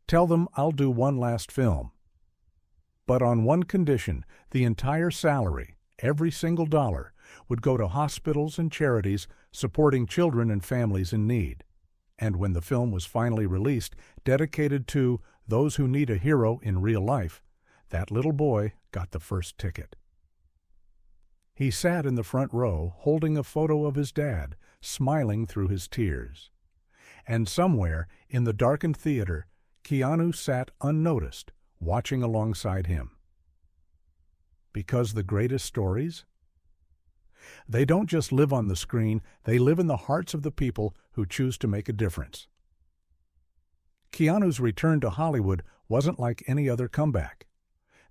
Tell them I'll do one last film. But on one condition, the entire salary, every single dollar, would go to hospitals and charities supporting children and families in need. And when the film was finally released, dedicated to those who need a hero in real life, that little boy got the first ticket. He sat in the front row, holding a photo of his dad, smiling through his tears. And somewhere in the darkened theater, Keanu sat unnoticed, watching alongside him. Because the greatest stories? They don't just live on the screen, they live in the hearts of the people who choose to make a difference. Keanu's return to Hollywood wasn't like any other comeback.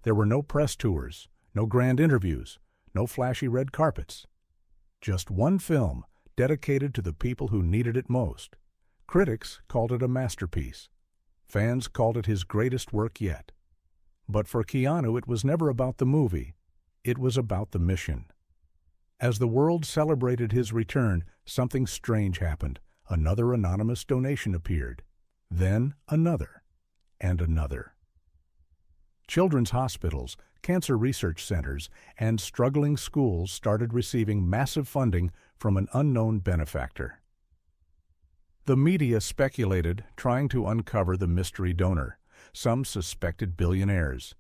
There were no press tours, no grand interviews, no flashy red carpets. Just one film dedicated to the people who needed it most. Critics called it a masterpiece. Fans called it his greatest work yet. But for Keanu, it was never about the movie. It was about the mission. As the world celebrated his return, something strange happened. Another anonymous donation appeared. Then another, and another. Children's hospitals, cancer research centers, and struggling schools started receiving massive funding from an unknown benefactor. The media speculated, trying to uncover the mystery donor. Some suspected billionaires.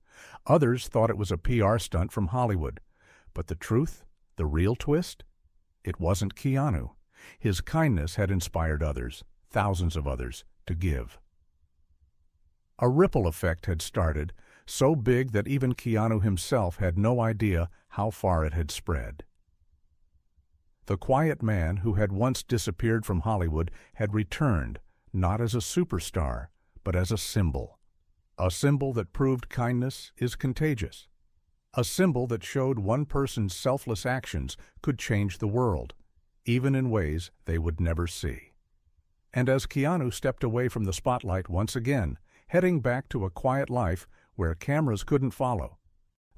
Others thought it was a PR stunt from Hollywood. But the truth, the real twist? It wasn't Keanu. His kindness had inspired others, thousands of others, to give. A ripple effect had started, so big that even Keanu himself had no idea how far it had spread. The quiet man who had once disappeared from Hollywood had returned, not as a superstar, but as a symbol. A symbol that proved kindness is contagious. A symbol that showed one person's selfless actions could change the world, even in ways they would never see. And as Keanu stepped away from the spotlight once again, heading back to a quiet life where cameras couldn't follow,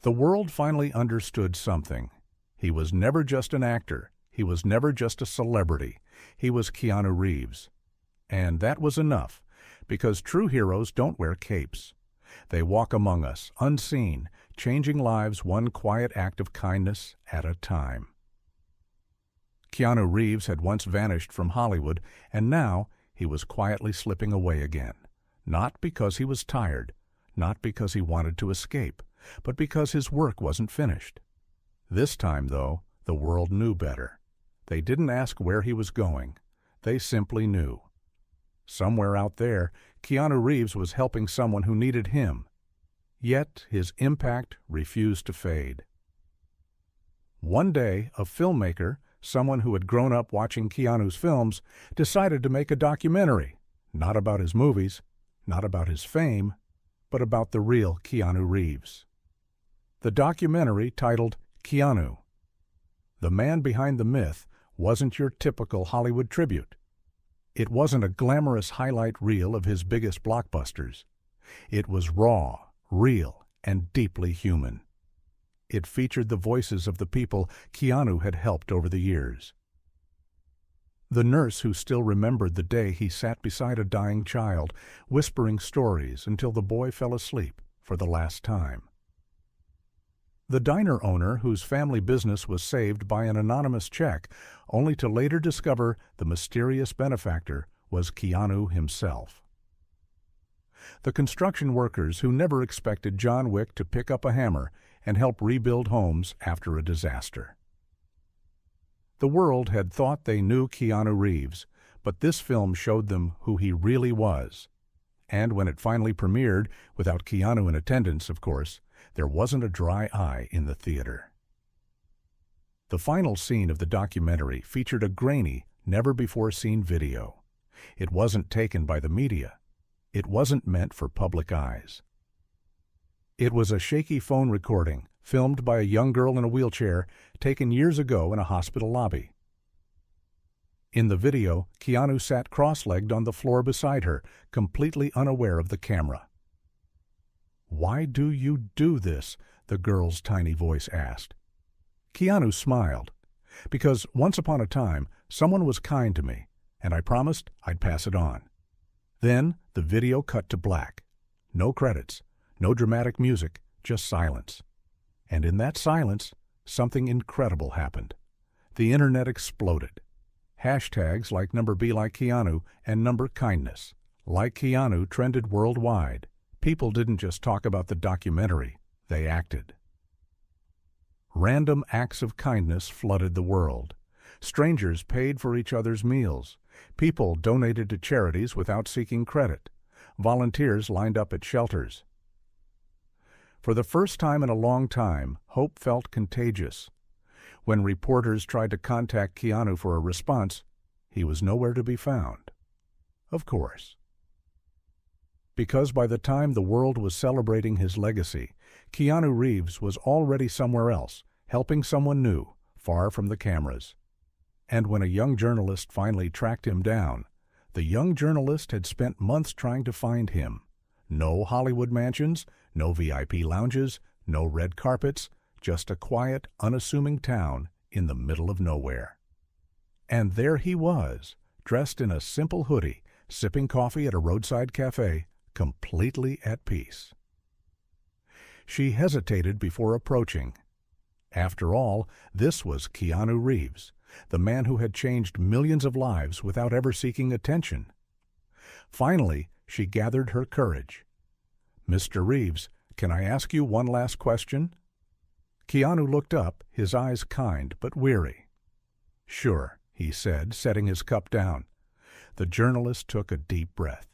the world finally understood something. He was never just an actor. He was never just a celebrity. He was Keanu Reeves. And that was enough, because true heroes don't wear capes. They walk among us, unseen, changing lives one quiet act of kindness at a time. Keanu Reeves had once vanished from Hollywood, and now he was quietly slipping away again. Not because he was tired, not because he wanted to escape, but because his work wasn't finished. This time, though, the world knew better. They didn't ask where he was going. They simply knew. Somewhere out there, Keanu Reeves was helping someone who needed him. Yet his impact refused to fade. One day, a filmmaker, someone who had grown up watching Keanu's films, decided to make a documentary, not about his movies, not about his fame, but about the real Keanu Reeves. The documentary, titled Keanu. The man behind the myth wasn't your typical Hollywood tribute. It wasn't a glamorous highlight reel of his biggest blockbusters. It was raw, real, and deeply human. It featured the voices of the people Keanu had helped over the years. The nurse who still remembered the day he sat beside a dying child, whispering stories until the boy fell asleep for the last time. The diner owner whose family business was saved by an anonymous check, only to later discover the mysterious benefactor was Keanu himself. The construction workers who never expected John Wick to pick up a hammer and help rebuild homes after a disaster. The world had thought they knew Keanu Reeves, but this film showed them who he really was. And when it finally premiered, without Keanu in attendance, of course, there wasn't a dry eye in the theater. The final scene of the documentary featured a grainy, never-before-seen video. It wasn't taken by the media. It wasn't meant for public eyes. It was a shaky phone recording, filmed by a young girl in a wheelchair, taken years ago in a hospital lobby. In the video, Keanu sat cross-legged on the floor beside her, completely unaware of the camera. "Why do you do this?" the girl's tiny voice asked. Keanu smiled. "Because once upon a time, someone was kind to me, and I promised I'd pass it on." Then the video cut to black. No credits, no dramatic music, just silence. And in that silence, something incredible happened. The internet exploded. Hashtags like #BeLikeKeanu and #kindness. Like Keanu trended worldwide. People didn't just talk about the documentary, they acted. Random acts of kindness flooded the world. Strangers paid for each other's meals. People donated to charities without seeking credit. Volunteers lined up at shelters. For the first time in a long time, hope felt contagious. When reporters tried to contact Keanu for a response, he was nowhere to be found. Of course. Because by the time the world was celebrating his legacy, Keanu Reeves was already somewhere else, helping someone new, far from the cameras. And when a young journalist finally tracked him down, the young journalist had spent months trying to find him. No Hollywood mansions, no VIP lounges, no red carpets, just a quiet, unassuming town in the middle of nowhere. And there he was, dressed in a simple hoodie, sipping coffee at a roadside cafe, completely at peace. She hesitated before approaching. After all, this was Keanu Reeves, the man who had changed millions of lives without ever seeking attention. Finally, she gathered her courage. "Mr. Reeves, can I ask you one last question?" Keanu looked up, his eyes kind but weary. "Sure," he said, setting his cup down. The journalist took a deep breath.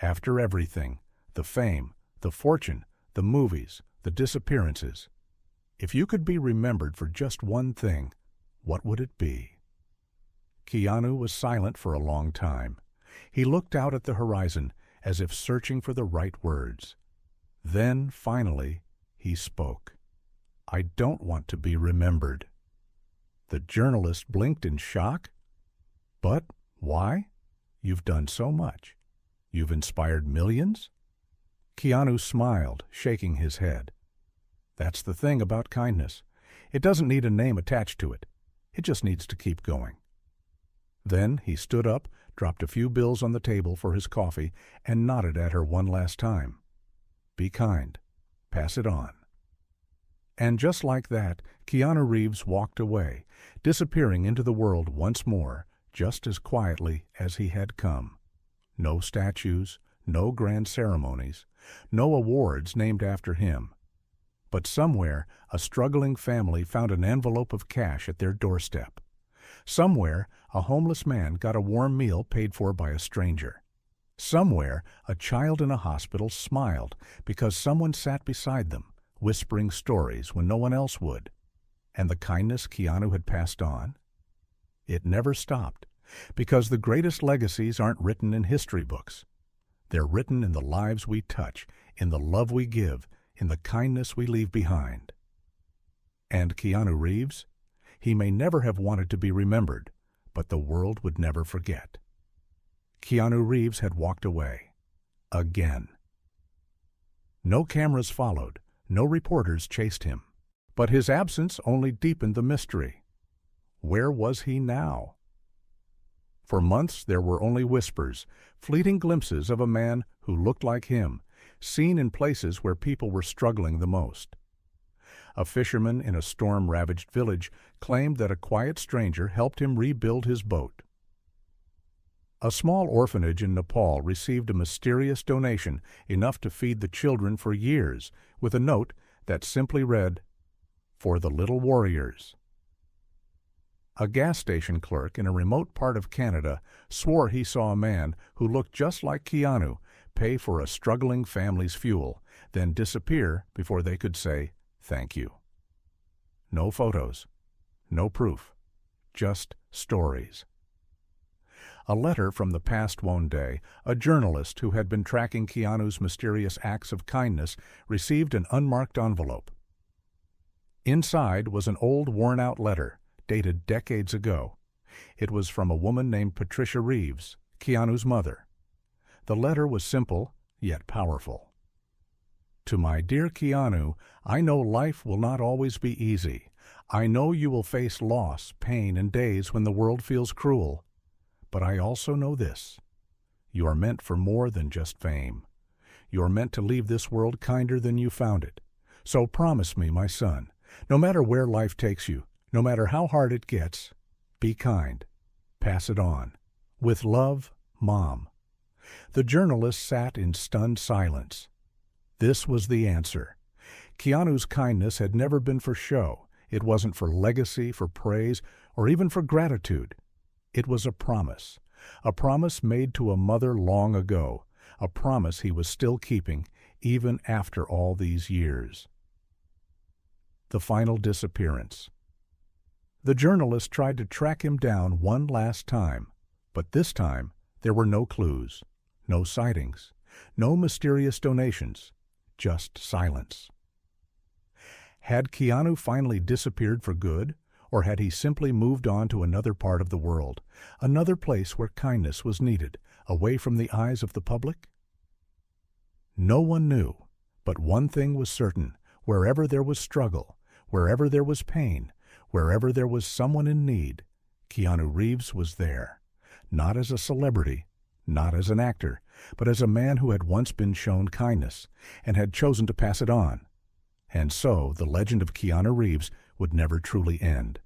After everything, the fame, the fortune, the movies, the disappearances, if you could be remembered for just one thing, what would it be? Keanu was silent for a long time. He looked out at the horizon as if searching for the right words. Then, finally, he spoke. "I don't want to be remembered." The journalist blinked in shock. "But why? You've done so much. You've inspired millions?" Keanu smiled, shaking his head. "That's the thing about kindness. It doesn't need a name attached to it. It just needs to keep going." Then he stood up, dropped a few bills on the table for his coffee, and nodded at her one last time. "Be kind. Pass it on." And just like that, Keanu Reeves walked away, disappearing into the world once more, just as quietly as he had come. No statues, no grand ceremonies, no awards named after him. But somewhere, a struggling family found an envelope of cash at their doorstep. Somewhere, a homeless man got a warm meal paid for by a stranger. Somewhere, a child in a hospital smiled because someone sat beside them, whispering stories when no one else would. And the kindness Keanu had passed on? It never stopped, because the greatest legacies aren't written in history books. They're written in the lives we touch, in the love we give, in the kindness we leave behind. And Keanu Reeves? He may never have wanted to be remembered, but the world would never forget. Keanu Reeves had walked away. Again. No cameras followed, no reporters chased him. But his absence only deepened the mystery. Where was he now? For months there were only whispers, fleeting glimpses of a man who looked like him, seen in places where people were struggling the most. A fisherman in a storm-ravaged village claimed that a quiet stranger helped him rebuild his boat. A small orphanage in Nepal received a mysterious donation enough to feed the children for years, with a note that simply read, "For the little warriors." A gas station clerk in a remote part of Canada swore he saw a man who looked just like Keanu pay for a struggling family's fuel, then disappear before they could say thank you. No photos, no proof, just stories. A letter from the past one day, a journalist who had been tracking Keanu's mysterious acts of kindness received an unmarked envelope. Inside was an old, worn-out letter, dated decades ago. It was from a woman named Patricia Reeves, Keanu's mother. The letter was simple, yet powerful. To my dear Keanu, I know life will not always be easy. I know you will face loss, pain, and days when the world feels cruel. But I also know this. You are meant for more than just fame. You are meant to leave this world kinder than you found it. So promise me, my son, no matter where life takes you, no matter how hard it gets, be kind. Pass it on. With love, Mom. The journalist sat in stunned silence. This was the answer. Keanu's kindness had never been for show. It wasn't for legacy, for praise, or even for gratitude. It was a promise made to a mother long ago, a promise he was still keeping even after all these years. The final disappearance. The journalist tried to track him down one last time, but this time there were no clues, no sightings, no mysterious donations, just silence. Had Keanu finally disappeared for good? Or had he simply moved on to another part of the world, another place where kindness was needed, away from the eyes of the public? No one knew, but one thing was certain: wherever there was struggle, wherever there was pain, wherever there was someone in need, Keanu Reeves was there, not as a celebrity, not as an actor, but as a man who had once been shown kindness and had chosen to pass it on. And so the legend of Keanu Reeves would never truly end.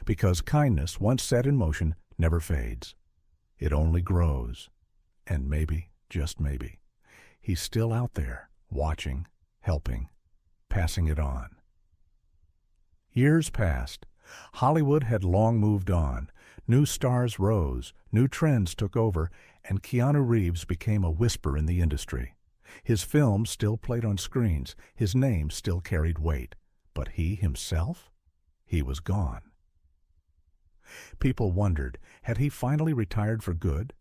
Because kindness, once set in motion, never fades. It only grows. And maybe, just maybe, he's still out there, watching, helping, passing it on. Years passed. Hollywood had long moved on. New stars rose, new trends took over, and Keanu Reeves became a whisper in the industry. His films still played on screens, his name still carried weight. But he himself? He was gone. People wondered, had he finally retired for good?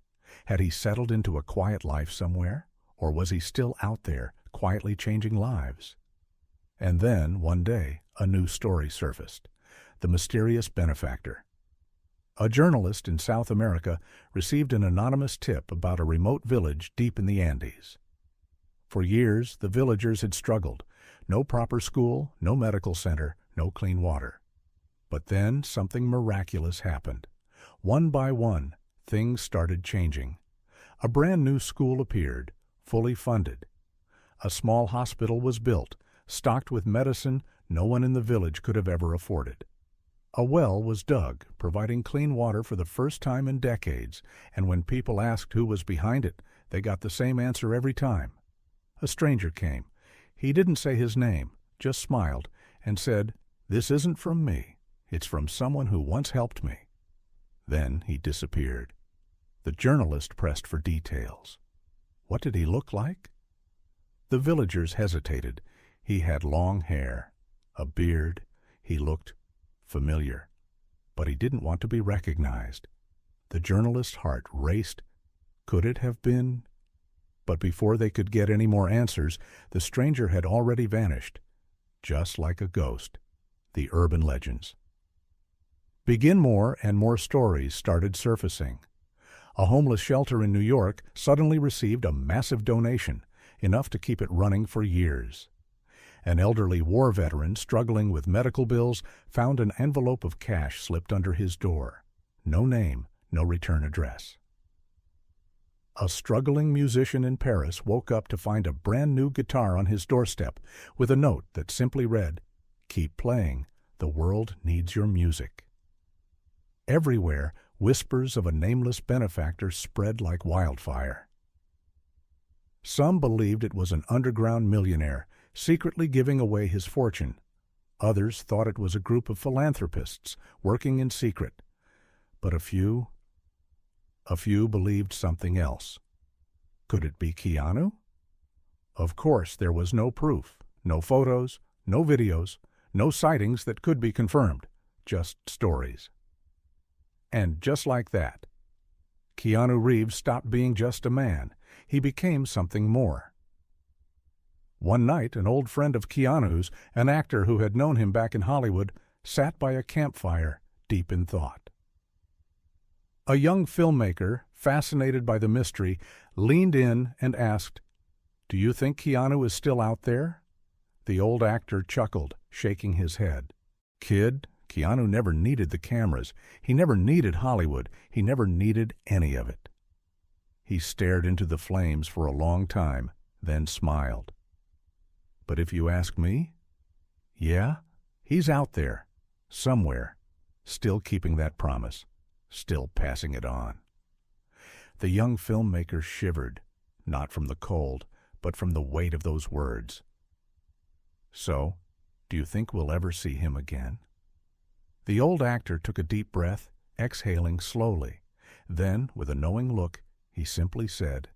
Had he settled into a quiet life somewhere? Or was he still out there, quietly changing lives? And then, one day, a new story surfaced. The mysterious benefactor. A journalist in South America received an anonymous tip about a remote village deep in the Andes. For years, the villagers had struggled. No proper school, no medical center, no clean water. But then something miraculous happened. One by one, things started changing. A brand new school appeared, fully funded. A small hospital was built, stocked with medicine no one in the village could have ever afforded. A well was dug, providing clean water for the first time in decades, and when people asked who was behind it, they got the same answer every time. A stranger came. He didn't say his name, just smiled and said, "This isn't from me. It's from someone who once helped me." Then he disappeared. The journalist pressed for details. What did he look like? The villagers hesitated. He had long hair, a beard. He looked familiar, but he didn't want to be recognized. The journalist's heart raced. Could it have been? But before they could get any more answers, the stranger had already vanished, just like a ghost. The urban legends. Begin more and more stories started surfacing. A homeless shelter in New York suddenly received a massive donation, enough to keep it running for years. An elderly war veteran struggling with medical bills found an envelope of cash slipped under his door. No name, no return address. A struggling musician in Paris woke up to find a brand new guitar on his doorstep with a note that simply read, "Keep playing, the world needs your music." Everywhere, whispers of a nameless benefactor spread like wildfire. Some believed it was an underground millionaire secretly giving away his fortune. Others thought it was a group of philanthropists working in secret. But a few believed something else. Could it be Keanu? Of course, there was no proof, no photos, no videos, no sightings that could be confirmed, just stories. And just like that, Keanu Reeves stopped being just a man. He became something more. One night, an old friend of Keanu's, an actor who had known him back in Hollywood, sat by a campfire, deep in thought. A young filmmaker, fascinated by the mystery, leaned in and asked, "Do you think Keanu is still out there?" The old actor chuckled, shaking his head. "Kid, Keanu never needed the cameras. He never needed Hollywood. He never needed any of it." He stared into the flames for a long time, then smiled. "But if you ask me, yeah, he's out there, somewhere, still keeping that promise, still passing it on." The young filmmaker shivered, not from the cold, but from the weight of those words. "So, do you think we'll ever see him again?" The old actor took a deep breath, exhaling slowly. Then, with a knowing look, he simply said,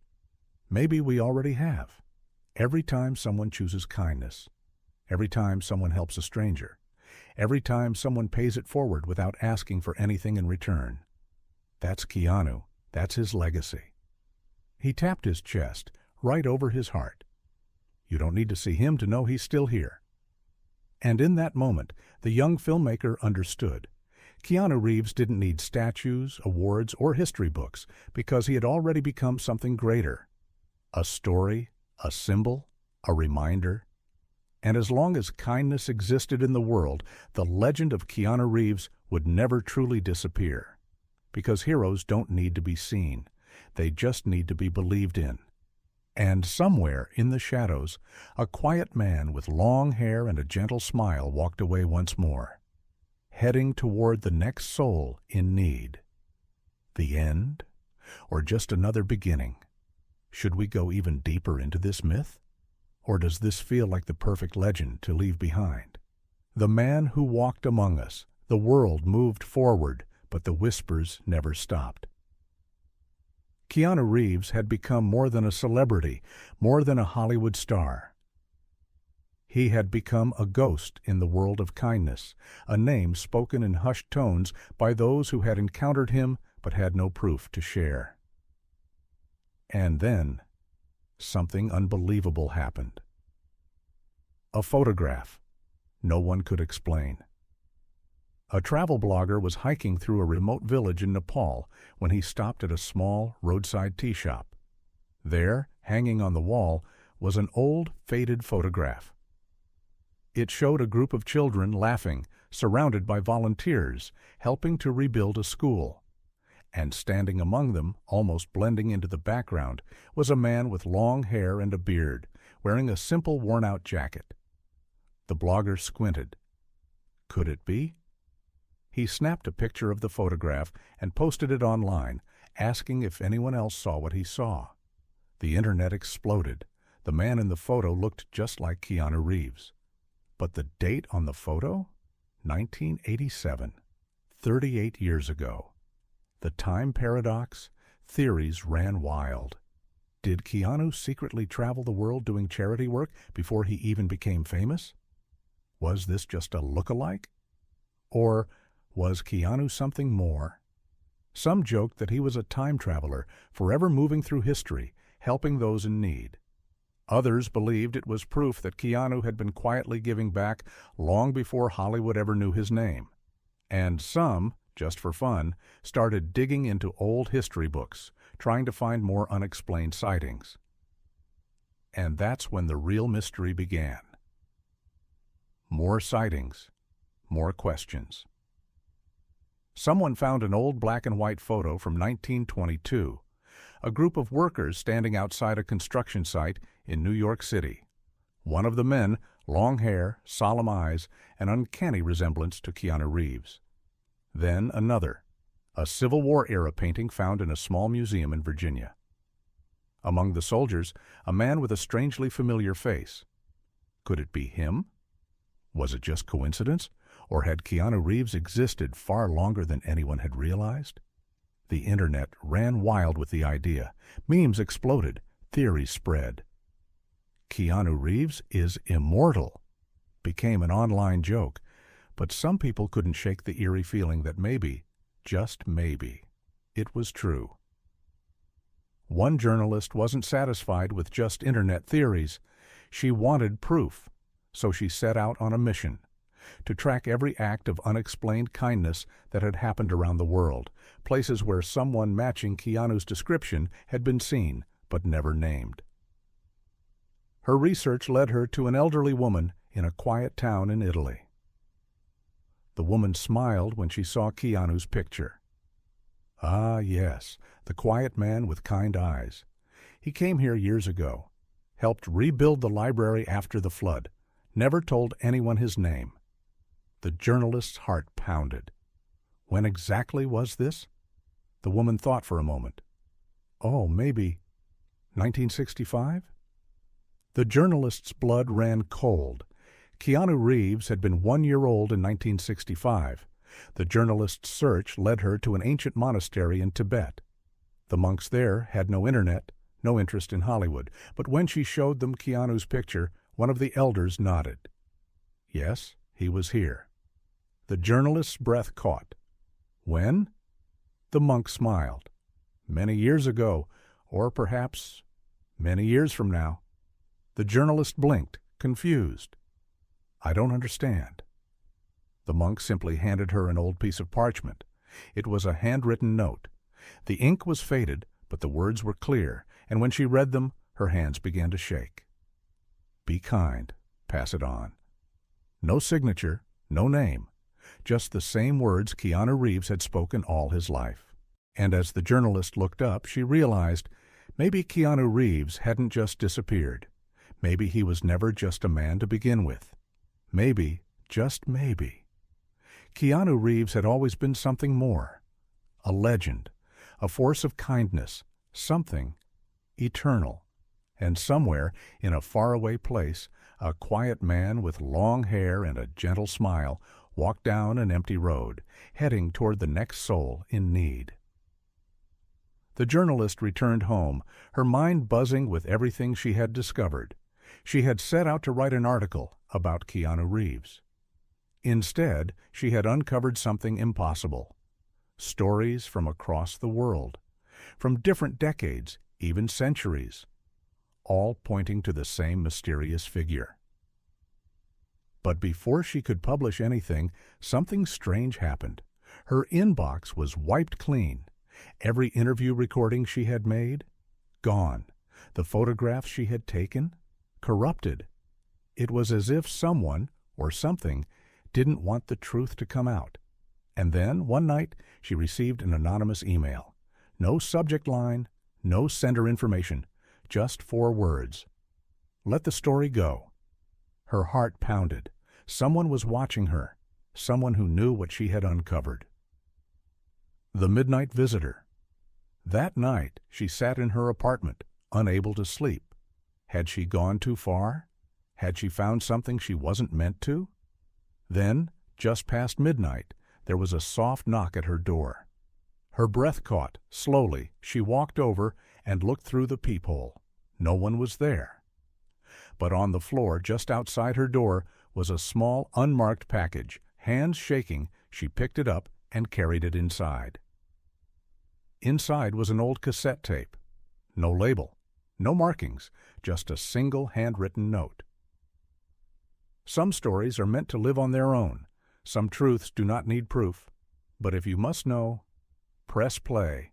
"Maybe we already have. Every time someone chooses kindness, every time someone helps a stranger, every time someone pays it forward without asking for anything in return. That's Keanu. That's his legacy." He tapped his chest, right over his heart. You don't need to see him to know he's still here. And in that moment, the young filmmaker understood. Keanu Reeves didn't need statues, awards, or history books because he had already become something greater. A story, a symbol, a reminder. And as long as kindness existed in the world, the legend of Keanu Reeves would never truly disappear. Because heroes don't need to be seen. They just need to be believed in. And somewhere in the shadows, a quiet man with long hair and a gentle smile walked away once more, heading toward the next soul in need. The end? Or just another beginning? Should we go even deeper into this myth? Or does this feel like the perfect legend to leave behind? The man who walked among us, the world moved forward, but the whispers never stopped. Keanu Reeves had become more than a celebrity, more than a Hollywood star. He had become a ghost in the world of kindness, a name spoken in hushed tones by those who had encountered him but had no proof to share. And then, something unbelievable happened. A photograph no one could explain. A travel blogger was hiking through a remote village in Nepal when he stopped at a small roadside tea shop. There, hanging on the wall, was an old, faded photograph. It showed a group of children laughing, surrounded by volunteers, helping to rebuild a school. And standing among them, almost blending into the background, was a man with long hair and a beard, wearing a simple worn-out jacket. The blogger squinted. Could it be? He snapped a picture of the photograph and posted it online, asking if anyone else saw what he saw. The internet exploded. The man in the photo looked just like Keanu Reeves. But the date on the photo? 1987. 38 years ago. The time paradox? Theories ran wild. Did Keanu secretly travel the world doing charity work before he even became famous? Was this just a look-alike? Or was Keanu something more? Some joked that he was a time traveler, forever moving through history, helping those in need. Others believed it was proof that Keanu had been quietly giving back long before Hollywood ever knew his name. And some, just for fun, started digging into old history books, trying to find more unexplained sightings. And that's when the real mystery began. More sightings, more questions. Someone found an old black-and-white photo from 1922, a group of workers standing outside a construction site in New York City. One of the men, long hair, solemn eyes, an uncanny resemblance to Keanu Reeves. Then another, a Civil War-era painting found in a small museum in Virginia. Among the soldiers, a man with a strangely familiar face. Could it be him? Was it just coincidence, or had Keanu Reeves existed far longer than anyone had realized? The internet ran wild with the idea. Memes exploded. Theories spread. Keanu Reeves is immortal became an online joke, but some people couldn't shake the eerie feeling that maybe, just maybe, it was true. One journalist wasn't satisfied with just internet theories. She wanted proof, so she set out on a mission to track every act of unexplained kindness that had happened around the world, places where someone matching Keanu's description had been seen but never named. Her research led her to an elderly woman in a quiet town in Italy. The woman smiled when she saw Keanu's picture. Ah, yes, the quiet man with kind eyes. He came here years ago, helped rebuild the library after the flood, never told anyone his name. The journalist's heart pounded. When exactly was this? The woman thought for a moment. Oh, maybe 1965? The journalist's blood ran cold. Keanu Reeves had been 1 year old in 1965. The journalist's search led her to an ancient monastery in Tibet. The monks there had no internet, no interest in Hollywood, but when she showed them Keanu's picture, one of the elders nodded. Yes, he was here. The journalist's breath caught. When? The monk smiled. Many years ago, or perhaps many years from now. The journalist blinked, confused. I don't understand. The monk simply handed her an old piece of parchment. It was a handwritten note. The ink was faded, but the words were clear, and when she read them, her hands began to shake. Be kind. Pass it on. No signature, no name. Just the same words Keanu Reeves had spoken all his life. And as the journalist looked up, she realized maybe Keanu Reeves hadn't just disappeared. Maybe he was never just a man to begin with. Maybe, just maybe, Keanu Reeves had always been something more. A legend, a force of kindness, something eternal. And somewhere, in a faraway place, a quiet man with long hair and a gentle smile walked down an empty road, heading toward the next soul in need. The journalist returned home, her mind buzzing with everything she had discovered. She had set out to write an article about Keanu Reeves. Instead, she had uncovered something impossible. Stories from across the world, from different decades, even centuries, all pointing to the same mysterious figure. But before she could publish anything, something strange happened. Her inbox was wiped clean. Every interview recording she had made, gone. The photographs she had taken, corrupted. It was as if someone, or something, didn't want the truth to come out. And then, one night, she received an anonymous email. No subject line, no sender information, just 4 words. Let the story go. Her heart pounded. Someone was watching her, someone who knew what she had uncovered. The midnight visitor. That night, she sat in her apartment, unable to sleep. Had she gone too far? Had she found something she wasn't meant to? Then, just past midnight, there was a soft knock at her door. Her breath caught. Slowly, she walked over and looked through the peephole. No one was there. But on the floor just outside her door was a small, unmarked package. Hands shaking, she picked it up and carried it inside. Inside was an old cassette tape. No label, no markings, just a single handwritten note. Some stories are meant to live on their own. Some truths do not need proof. But if you must know, press play.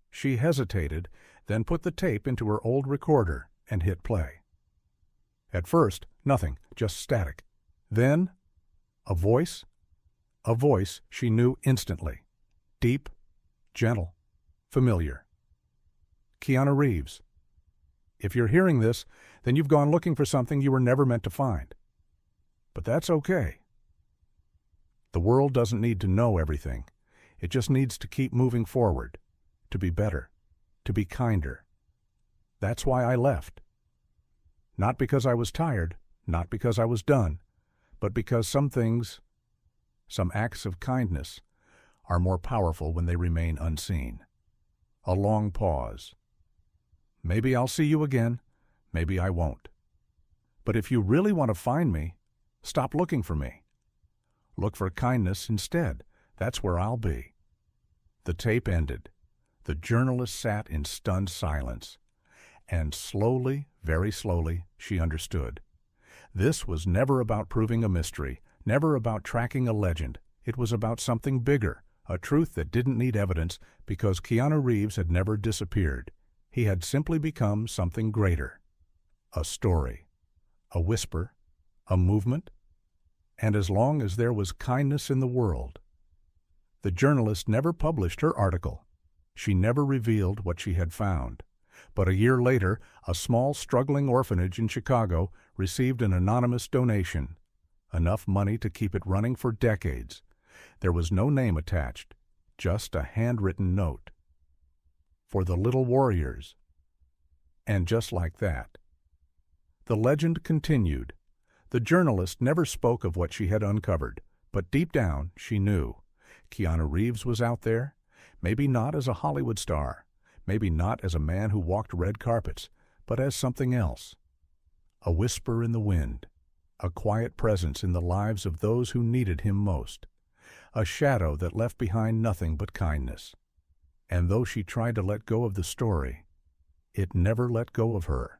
She hesitated, then put the tape into her old recorder and hit play. At first, nothing, just static. Then, a voice, A voice she knew instantly. Deep, gentle, familiar. Keanu Reeves. If you're hearing this, then you've gone looking for something you were never meant to find. But that's okay. The world doesn't need to know everything. It just needs to keep moving forward, to be better, to be kinder. That's why I left. Not because I was tired, not because I was done, but because some things, some acts of kindness, are more powerful when they remain unseen. A long pause. Maybe I'll see you again, maybe I won't. But if you really want to find me, stop looking for me. Look for kindness instead. That's where I'll be. The tape ended. The journalist sat in stunned silence. And slowly, very slowly, she understood. This was never about proving a mystery, never about tracking a legend. It was about something bigger, a truth that didn't need evidence because Keanu Reeves had never disappeared. He had simply become something greater. A story, a whisper, a movement. And as long as there was kindness in the world. The journalist never published her article. She never revealed what she had found. But a year later, a small, struggling orphanage in Chicago received an anonymous donation, enough money to keep it running for decades. There was no name attached, just a handwritten note. For the little warriors. And just like that. The legend continued. The journalist never spoke of what she had uncovered, but deep down she knew. Keanu Reeves was out there, maybe not as a Hollywood star, maybe not as a man who walked red carpets, but as something else. A whisper in the wind, a quiet presence in the lives of those who needed him most, a shadow that left behind nothing but kindness. And though she tried to let go of the story, it never let go of her,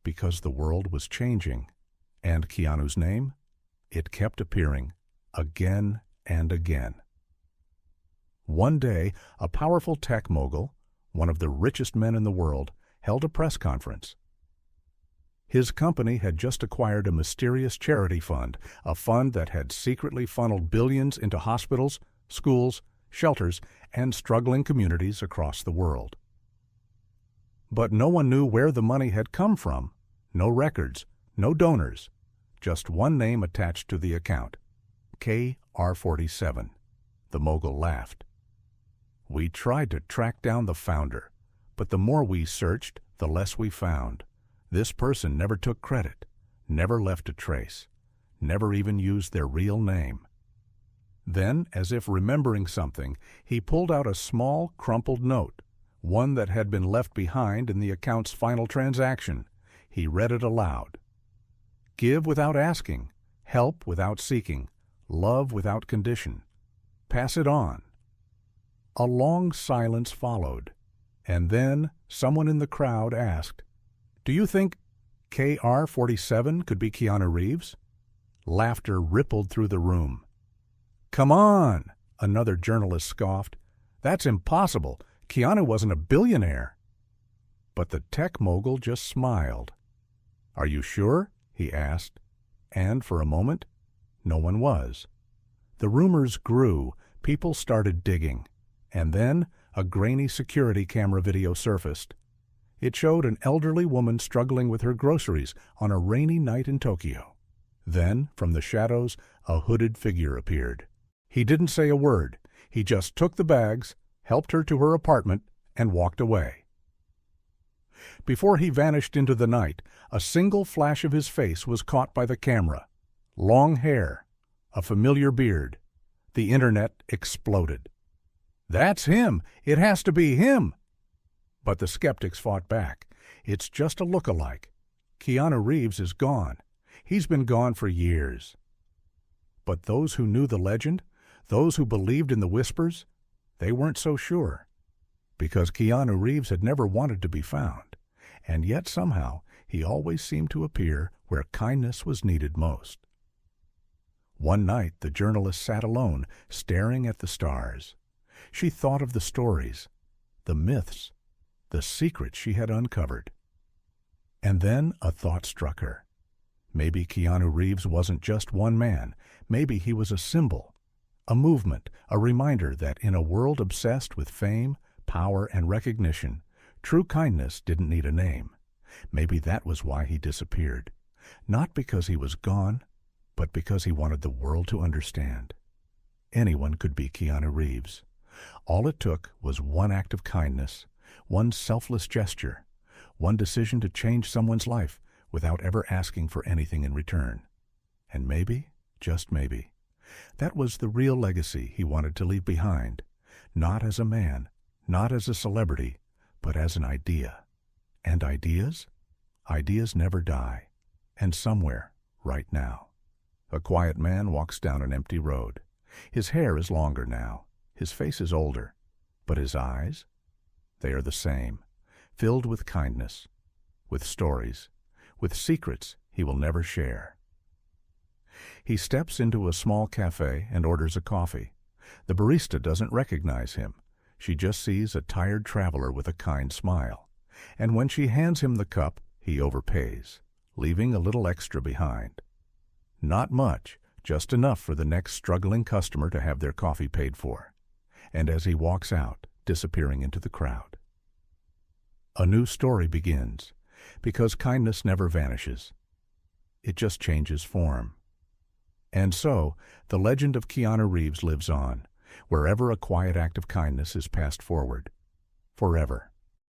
because the world was changing. And Keanu's name? It kept appearing, again and again. One day, a powerful tech mogul, one of the richest men in the world, held a press conference. His company had just acquired a mysterious charity fund, a fund that had secretly funneled billions into hospitals, schools, shelters, and struggling communities across the world. But no one knew where the money had come from, no records, no donors, just one name attached to the account, KR47. The mogul laughed. We tried to track down the founder, but the more we searched, the less we found. This person never took credit, never left a trace, never even used their real name. Then, as if remembering something, he pulled out a small, crumpled note, one that had been left behind in the account's final transaction. He read it aloud. Give without asking, help without seeking, love without condition. Pass it on. A long silence followed, and then someone in the crowd asked, Do you think KR47 could be Keanu Reeves? Laughter rippled through the room. Come on, another journalist scoffed. That's impossible. Keanu wasn't a billionaire. But the tech mogul just smiled. Are you sure? He asked. And for a moment, no one was. The rumors grew. People started digging. And then a grainy security camera video surfaced. It showed an elderly woman struggling with her groceries on a rainy night in Tokyo. Then, from the shadows, a hooded figure appeared. He didn't say a word. He just took the bags, helped her to her apartment, and walked away. Before he vanished into the night, a single flash of his face was caught by the camera. Long hair, a familiar beard. The internet exploded. That's him! It has to be him! But the skeptics fought back. It's just a look-alike. Keanu Reeves is gone. He's been gone for years. But those who knew the legend, those who believed in the whispers, they weren't so sure. Because Keanu Reeves had never wanted to be found. And yet somehow he always seemed to appear where kindness was needed most. One night the journalist sat alone, staring at the stars. She thought of the stories, the myths, the secrets she had uncovered. And then a thought struck her. Maybe Keanu Reeves wasn't just one man. Maybe he was a symbol, A movement, a reminder that in a world obsessed with fame, power, and recognition, true kindness didn't need a name. Maybe that was why he disappeared. Not because he was gone, but because he wanted the world to understand. Anyone could be Keanu Reeves. All it took was one act of kindness, one selfless gesture, one decision to change someone's life without ever asking for anything in return. And maybe, just maybe, that was the real legacy he wanted to leave behind, not as a man, not as a celebrity, but as an idea. And ideas? Ideas never die. And somewhere, right now. A quiet man walks down an empty road. His hair is longer now. His face is older. But his eyes? They are the same, filled with kindness, with stories, with secrets he will never share. He steps into a small cafe and orders a coffee. The barista doesn't recognize him. She just sees a tired traveler with a kind smile. And when she hands him the cup, he overpays, leaving a little extra behind. Not much, just enough for the next struggling customer to have their coffee paid for. And as he walks out, disappearing into the crowd. A new story begins, because kindness never vanishes. It just changes form. And so, the legend of Keanu Reeves lives on, wherever a quiet act of kindness is passed forward, forever.